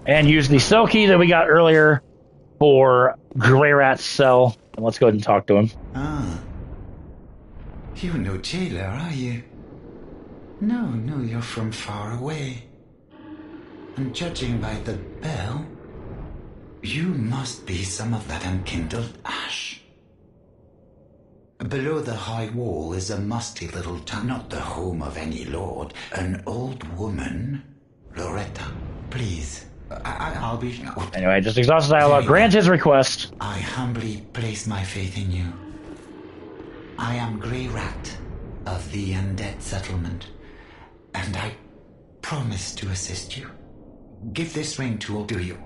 And use the cell key that we got earlier for Grey Rat's cell. And let's go ahead and talk to him. Ah. You're no jailer, are you? No, you're from far away. And judging by the bell, you must be some of that unkindled ash. Below the high wall is a musty little town, not the home of any lord. An old woman, Loretta. Please, I'll be... Anyway, just exhausted dialogue. Grant his request. I humbly place my faith in you. I am Grey Rat of the Undead Settlement, and I promise to assist you. Give this ring to all, do you?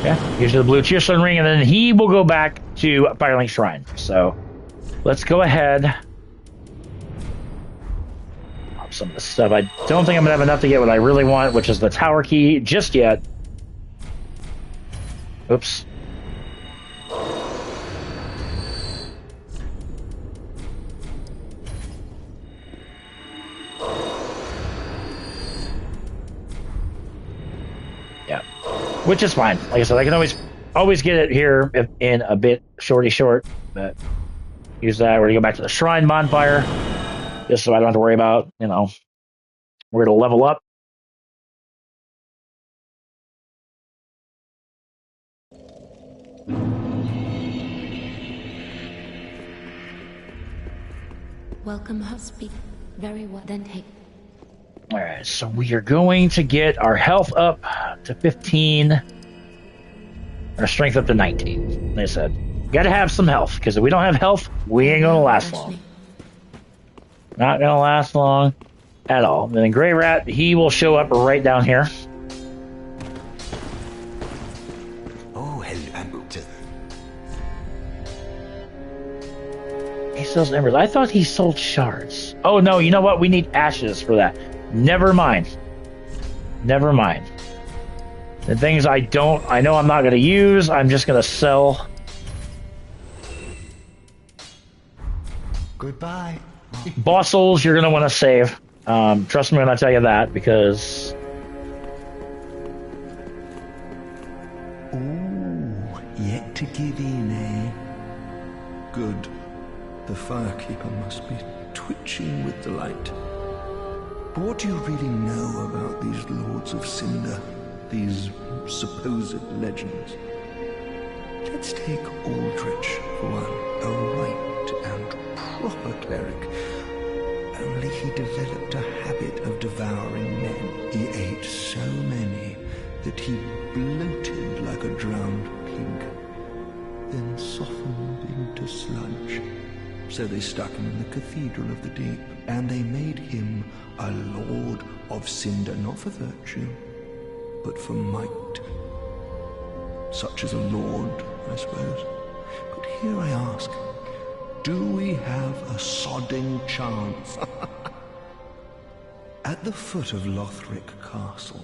Yeah, use the blue Cheerstone ring, and then he will go back to Firelink Shrine. So, let's go ahead. Pop some of the stuff. I don't think I'm going to have enough to get what I really want, which is the tower key, just yet. Oops. Which is fine. Like I said, I can always get it here in a bit short, but use that. We're gonna go back to the shrine bonfire, just so I don't have to worry about, we're gonna level up. Welcome, husband. Very well. Then take. All right, so we are going to get our health up to 15, our strength up to 19. Like I said, got to have some health, because if we don't have health, we ain't going to last long. Not going to last long at all. And then Gray Rat, he will show up right down here. Oh, hello. He sells embers. I thought he sold shards. Oh, no, you know what? We need ashes for that. Never mind. Never mind. The things I know I'm not going to use, I'm just going to sell. Goodbye. Boss souls, you're going to want to save. Trust me when I tell you that, because... Ooh, yet to give in, eh? Good. The firekeeper must be twitching with delight. But what do you really know about these Lords of Cinder? These supposed legends? Let's take Aldrich for one. A right and proper cleric. Only he developed a habit of devouring men. He ate so many that he bloated like a drowned pig, then softened into sludge. So they stuck him in the Cathedral of the Deep, and they made him a Lord of Cinder, not for virtue, but for might. Such as a lord, I suppose. But here I ask, do we have a sodding chance? At the foot of Lothric Castle,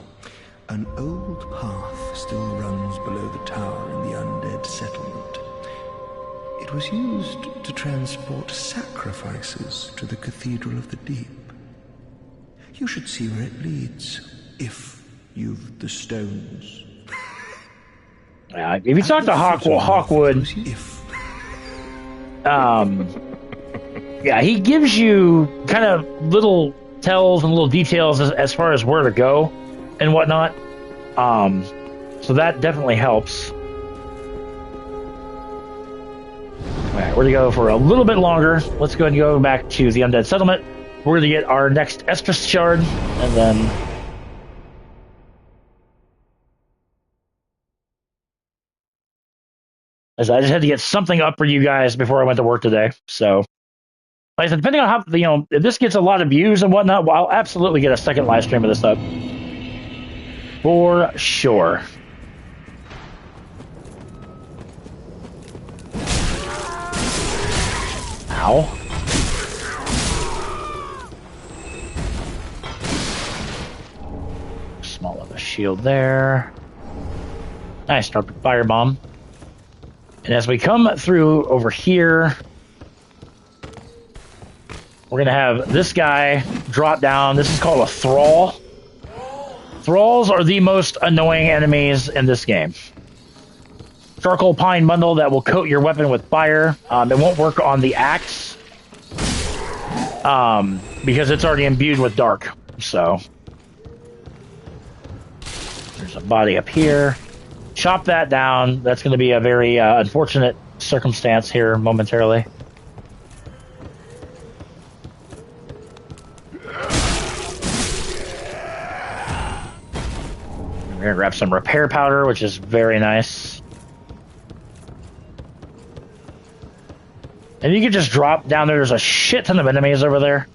an old path still runs below the tower in the undead settlement. It was used to transport sacrifices to the Cathedral of the Deep. You should see where it leads, if you've the stones. If you talk to Hawkwood, yeah, he gives you kind of little tells and little details as far as where to go and whatnot. So that definitely helps. Alright, we're going to go for a little bit longer. Let's go ahead and go back to the Undead Settlement. We're going to get our next Estrus Shard, and then... As I just had to get something up for you guys before I went to work today. So, like I said, depending on how, if this gets a lot of views and whatnot, well, I'll absolutely get a second live stream of this up. For sure. Ow. Small of a shield there. Nice, start with firebomb. And as we come through over here, we're going to have this guy drop down. This is called a Thrall. Thralls are the most annoying enemies in this game. Charcoal pine bundle that will coat your weapon with fire. It won't work on the axe because it's already imbued with dark. So there's a body up here. Chop that down. That's going to be a very unfortunate circumstance here momentarily. We're going to grab some repair powder, which is very nice. And you can just drop down there. There's a shit ton of enemies over there.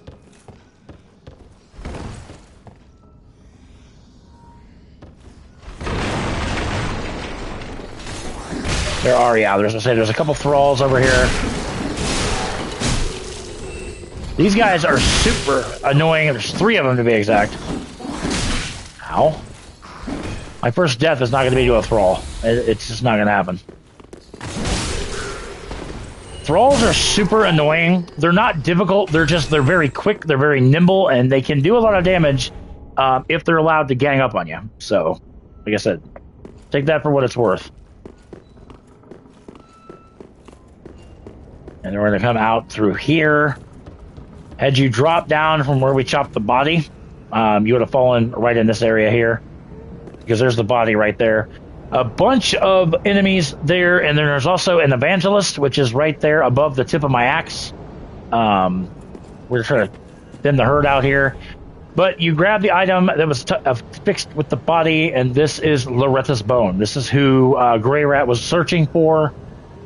There are, yeah, there's a couple thralls over here. These guys are super annoying. There's 3 of them to be exact. Ow. My first death is not going to be to a thrall. It's just not going to happen. Thralls are super annoying. They're not difficult. They're very quick. They're very nimble, and they can do a lot of damage if they're allowed to gang up on you. So, like I said, take that for what it's worth. And then we're going to come out through here. Had you dropped down from where we chopped the body, you would have fallen right in this area here. Because there's the body right there. A bunch of enemies there, and then there's also an evangelist, which is right there above the tip of my axe. We're trying to thin the herd out here. But you grab the item that was fixed with the body, and this is Loretta's bone. This is who Grey Rat was searching for.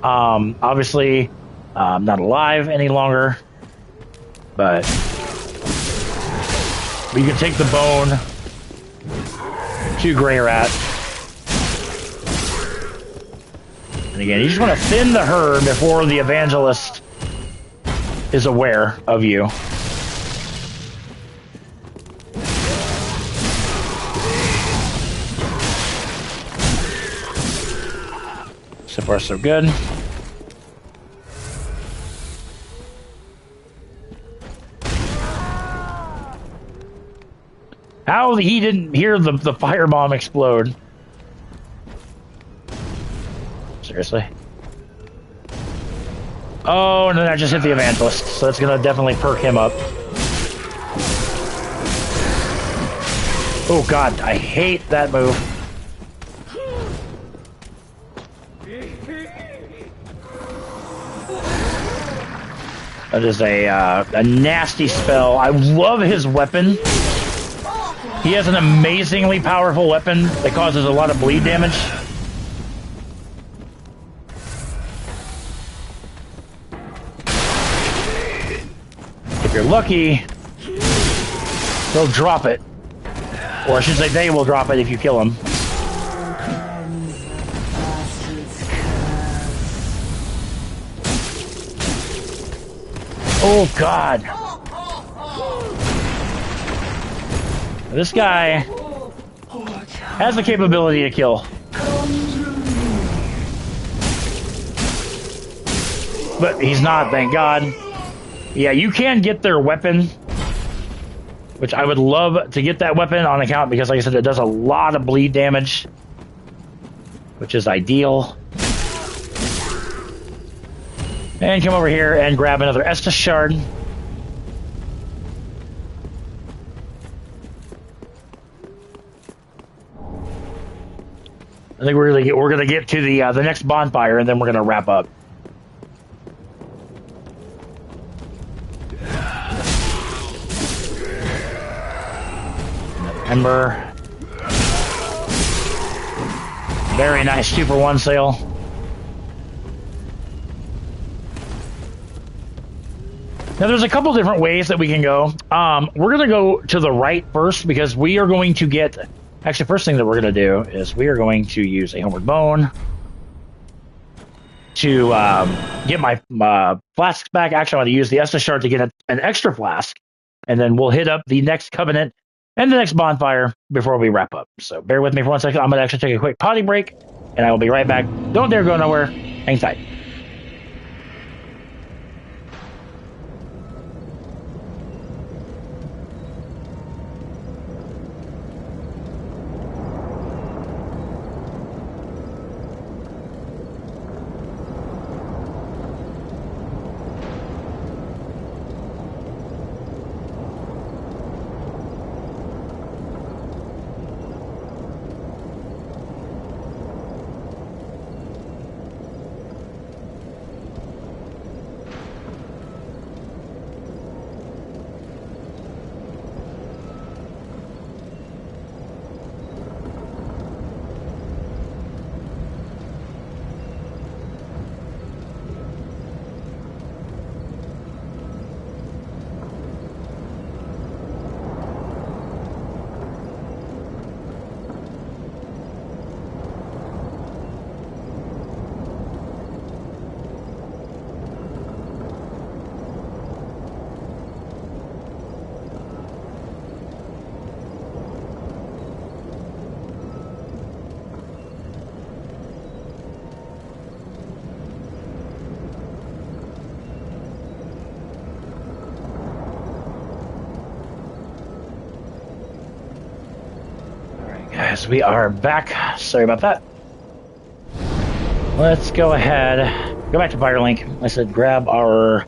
Obviously, not alive any longer. But you can take the bone to Grey Rat. And again, you just want to thin the herd before the evangelist is aware of you. So far, so good. How he didn't hear the firebomb explode. Seriously. Oh, and then I just hit the evangelist, so that's gonna definitely perk him up. Oh god, I hate that move. That is a nasty spell. I love his weapon. He has an amazingly powerful weapon that causes a lot of bleed damage. If you're lucky, he'll drop it. Or I should say they will drop it if you kill him. Oh god. This guy has the capability to kill. But he's not, thank God. Yeah, you can get their weapon, which I would love to get that weapon on account because, like I said, it does a lot of bleed damage, which is ideal. And come over here and grab another Estus shard. I think we're gonna get to the next bonfire, and then we're gonna wrap up. Another ember. Very nice 2-for-1 sale. Now there's a couple different ways that we can go. We're gonna go to the right first because we are going to get. Actually, first thing that we're going to do is we are going to use a homeward bone to get my flasks back. Actually, I want to use the Estus shard to get an extra flask, and then we'll hit up the next covenant and the next bonfire before we wrap up. So bear with me for 1 second. I'm going to actually take a quick potty break, and I will be right back. Don't dare go nowhere. Hang tight. Guys, we are back. Sorry about that. Let's go ahead. Go back to Firelink. I said grab our...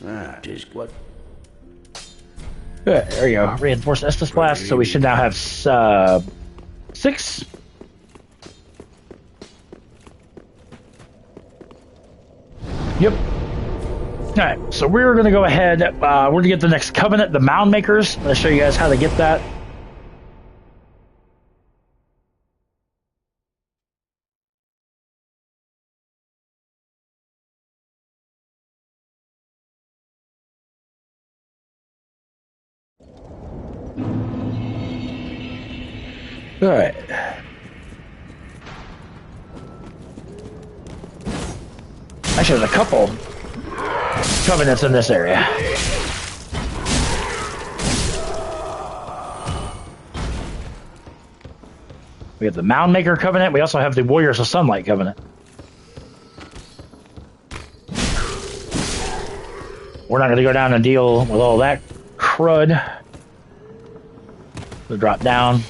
Ah, tis what? Good, there you go. Reinforced Estus Blast, so we should now have 6. Yep. Alright, so we're going to go ahead. We're going to get the next Covenant, the Mound Makers. I'm going to show you guys how to get that. Alright. Actually, there's a couple Covenants in this area. We have the Mound Maker Covenant. We also have the Warriors of Sunlight Covenant. We're not going to go down and deal with all that crud. We'll drop down.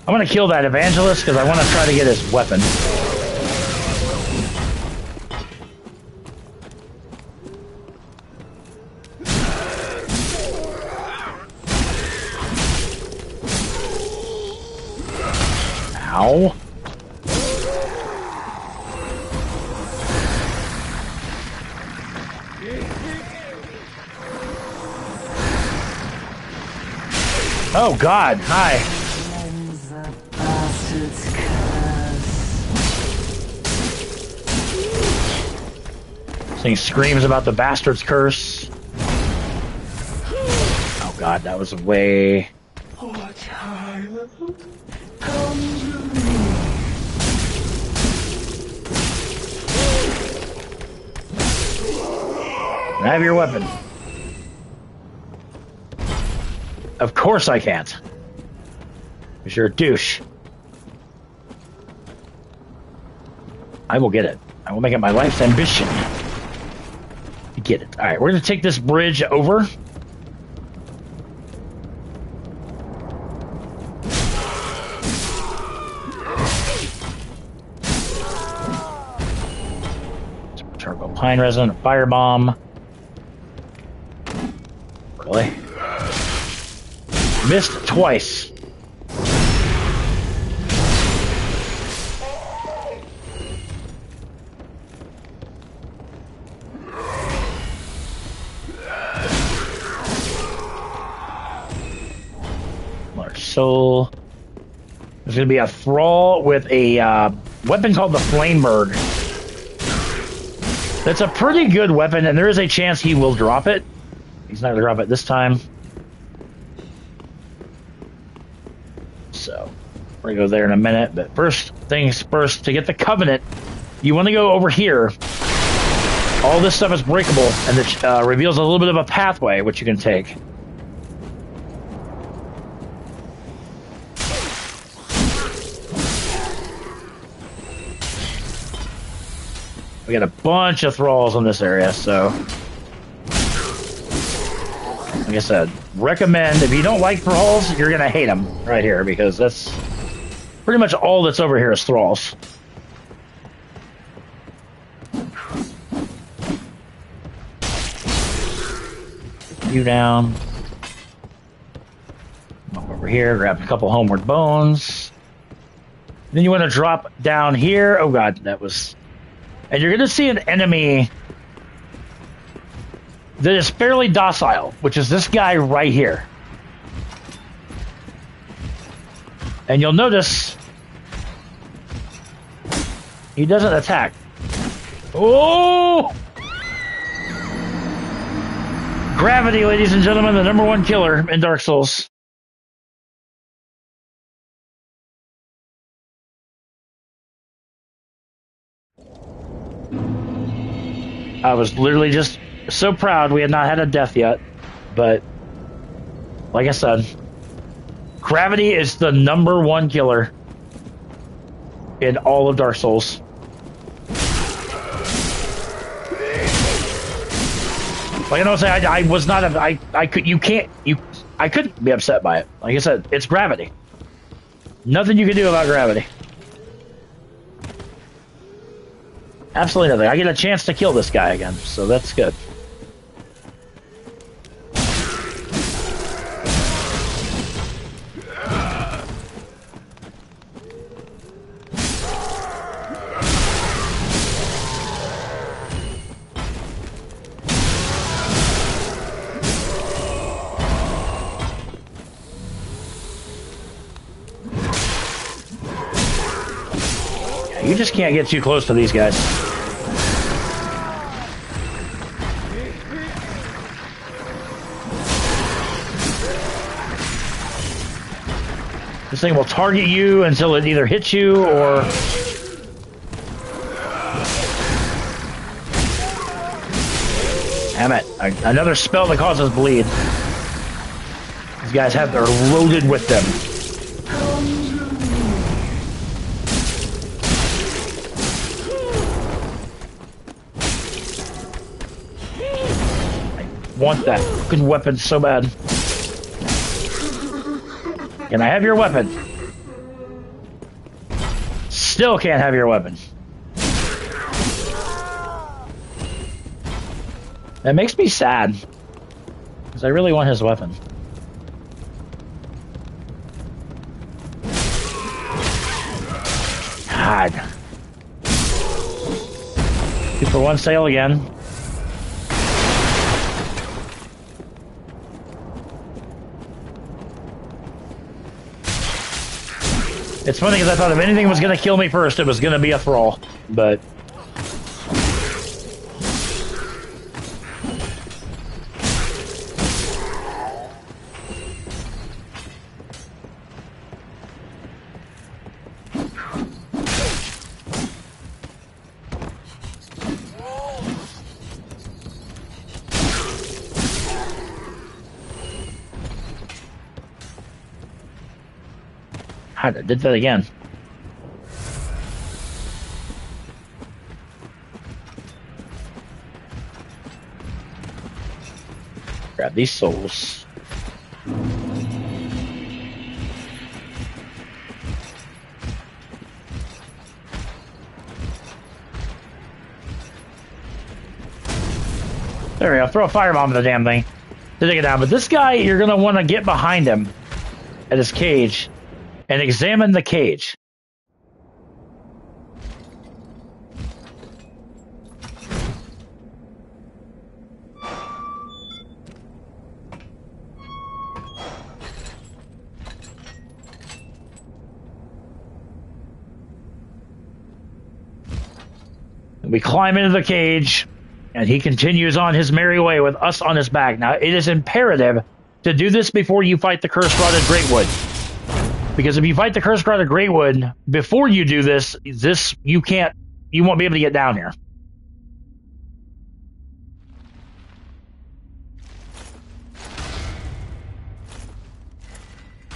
I'm going to kill that Evangelist because I want to try to get his weapon. Ow. Oh God, hi. This thing screams about the bastard's curse. Oh God, that was way... Oh, child, Have your weapon. Of course I can't. Because you're a douche. I will get it. I will make it my life's ambition to get it. Alright, we're going to take this bridge over. Turbo Pine Resin, Firebomb. Really? Missed twice. Large Soul. There's going to be a Thrall with a weapon called the Flamebird. That's a pretty good weapon, and there is a chance he will drop it. He's not going to drop it this time. So, we're going to go there in a minute. But first things first, to get the Covenant, you want to go over here. All this stuff is breakable, and it reveals a little bit of a pathway, which you can take. We got a bunch of thralls in this area, so... Like I said, recommend, if you don't like thralls, you're going to hate them right here, because that's pretty much all that's over here is thralls. You down. Over here, grab a couple homeward bones. Then you want to drop down here. Oh god, that was... And you're going to see an enemy that is fairly docile, which is this guy right here. And you'll notice he doesn't attack. Oh! Gravity, ladies and gentlemen, the #1 killer in Dark Souls. I was literally just so proud we had not had a death yet, but like I said, gravity is the #1 killer in all of Dark Souls. Like I don't say, I was not. I could. You can't. I couldn't be upset by it. Like I said, it's gravity. Nothing you can do about gravity. Absolutely nothing. I get a chance to kill this guy again, so that's good. You just can't get too close to these guys. This thing will target you until it either hits you or... Damn it. Another spell that causes bleed. These guys they're loaded with them. Want that fucking weapon so bad. Can I have your weapon? Still can't have your weapon. That makes me sad. Because I really want his weapon. God. 2-for-1 sale again. It's funny because I thought if anything was going to kill me first, it was going to be a thrall, but... I did that again. Grab these souls. There we go. Throw a firebomb at the damn thing to take it down. But this guy, you're going to want to get behind him at his cage and examine the cage. We climb into the cage, and he continues on his merry way with us on his back. Now, it is imperative to do this before you fight the Cursed Rod of Greatwood. Because if you fight the Cursed Rod of Greatwood before you do this, you won't be able to get down here.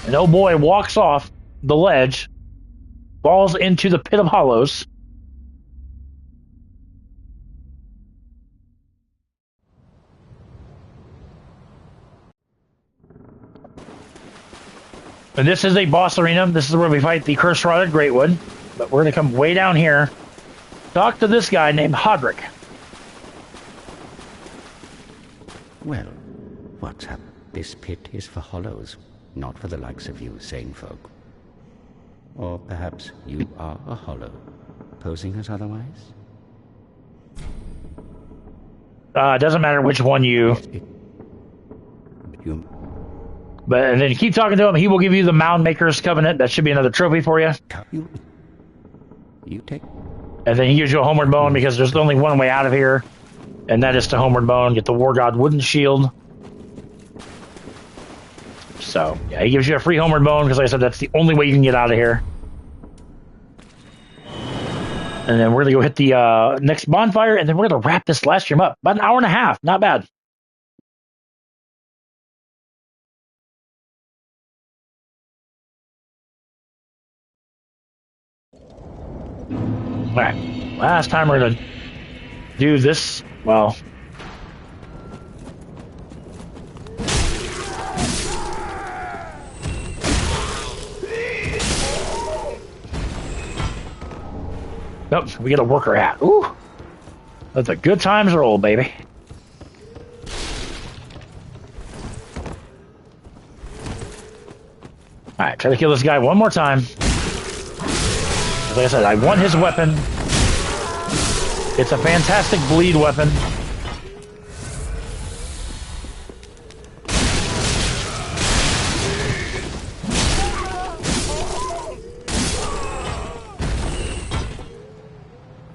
And oh boy walks off the ledge, falls into the Pit of Hollows. And this is a boss arena. This is where we fight the Cursed Rod of Greatwood. But we're going to come way down here. Talk to this guy named Hodrick. Well, what's up? This pit is for hollows, not for the likes of you sane folk. Or perhaps you are a hollow, posing as otherwise? It doesn't matter which one you... But and then keep talking to him. He will give you the Mound Maker's Covenant. That should be another trophy for you. You take... And then he gives you a Homeward Bone because there's only one way out of here. And that is to Homeward Bone. Get the War God Wooden Shield. So, yeah, he gives you a free Homeward Bone because like I said, that's the only way you can get out of here. And then we're going to go hit the next bonfire. And then we're going to wrap this last stream up. About an hour and a half. Not bad. Alright, last time we're going to do this, well, up. We get a worker hat. Ooh. Let the good times roll, baby. Alright, try to kill this guy one more time. Like I said, I want his weapon. It's a fantastic bleed weapon.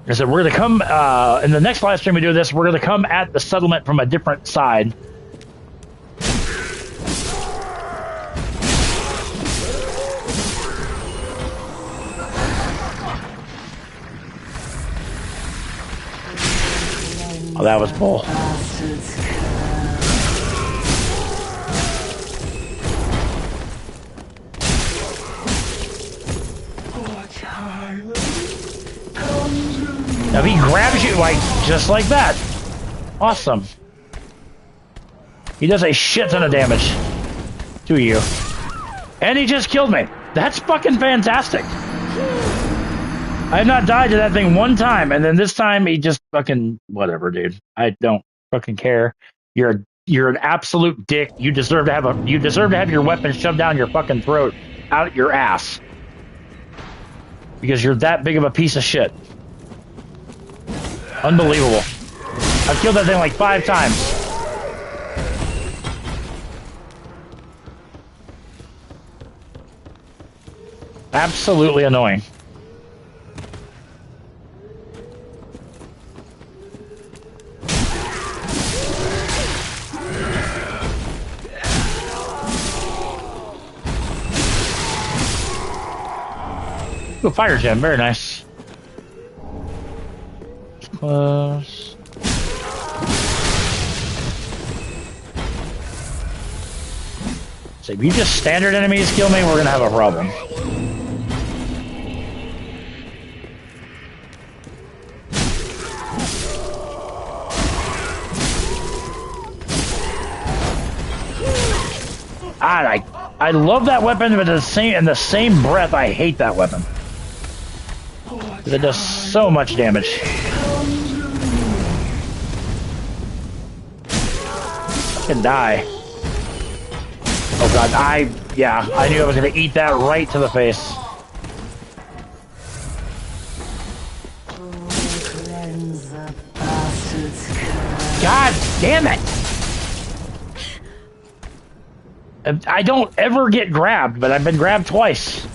I said, we're going to come, in the next live stream we do this, we're going to come at the settlement from a different side. Oh, that was bull. Now he grabs you like just like that. Awesome. He does a shit ton of damage to you. And he just killed me. That's fucking fantastic. I have not died to that thing one time, and then this time he just fucking whatever, dude. I don't fucking care. You're an absolute dick. You deserve to have your weapon shoved down your fucking throat, out your ass. Because you're that big of a piece of shit. Unbelievable. I've killed that thing like 5 times. Absolutely annoying. Ooh, fire gem, very nice. Close. So if you just standard enemies kill me, we're gonna have a problem. I love that weapon, but in the same breath, I hate that weapon. It does so much damage. I can die. Oh god, I knew I was gonna eat that right to the face. God damn it! I don't ever get grabbed, but I've been grabbed twice.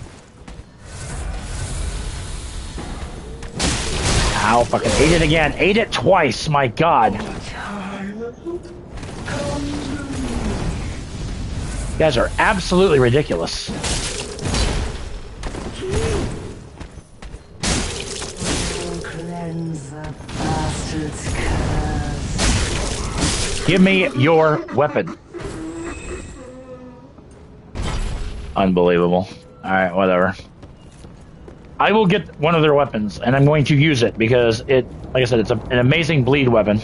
Ow, fucking ate it again. Ate it twice, my god. You guys are absolutely ridiculous. Give me your weapon. Unbelievable. Alright, whatever. I will get one of their weapons, and I'm going to use it, because it, like I said, it's an amazing bleed weapon.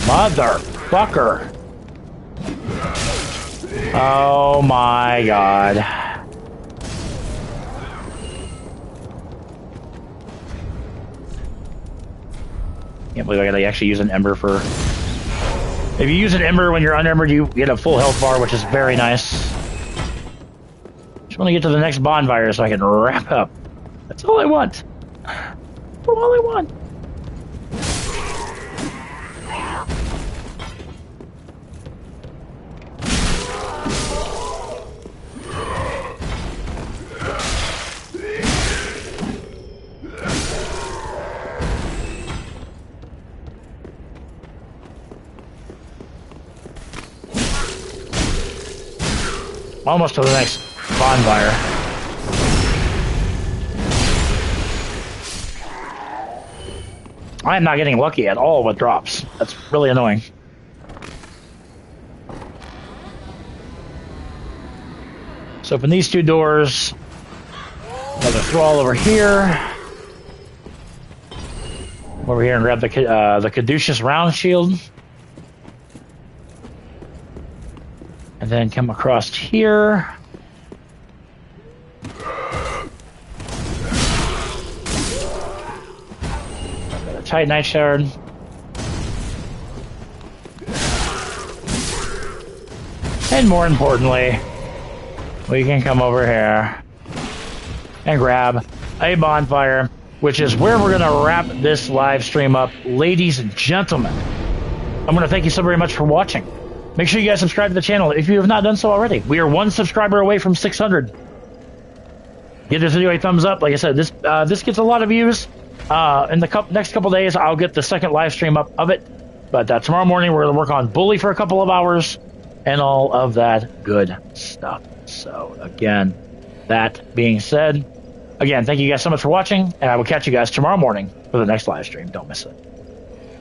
Motherfucker. Oh my god. Can't believe I gotta actually use an ember for... If you use an ember when you're unembered, you get a full health bar, which is very nice. Just want to get to the next bonfire so I can wrap up. That's all I want. That's all I want. Almost to the next bonfire. I am not getting lucky at all with drops. That's really annoying. So open these 2 doors. Another thrall over here. Over here and grab the caduceus round shield. And then come across here. Titanite shard. And more importantly, we can come over here and grab a bonfire, which is where we're going to wrap this live stream up. Ladies and gentlemen, I'm going to thank you so very much for watching. Make sure you guys subscribe to the channel if you have not done so already. We are 1 subscriber away from 600. Give this video a thumbs up. Like I said, this gets a lot of views. In the next couple days, I'll get the second live stream up of it. But tomorrow morning, we're going to work on Bully for a couple of hours and all of that good stuff. So, again, that being said, again, thank you guys so much for watching, and I will catch you guys tomorrow morning for the next live stream. Don't miss it.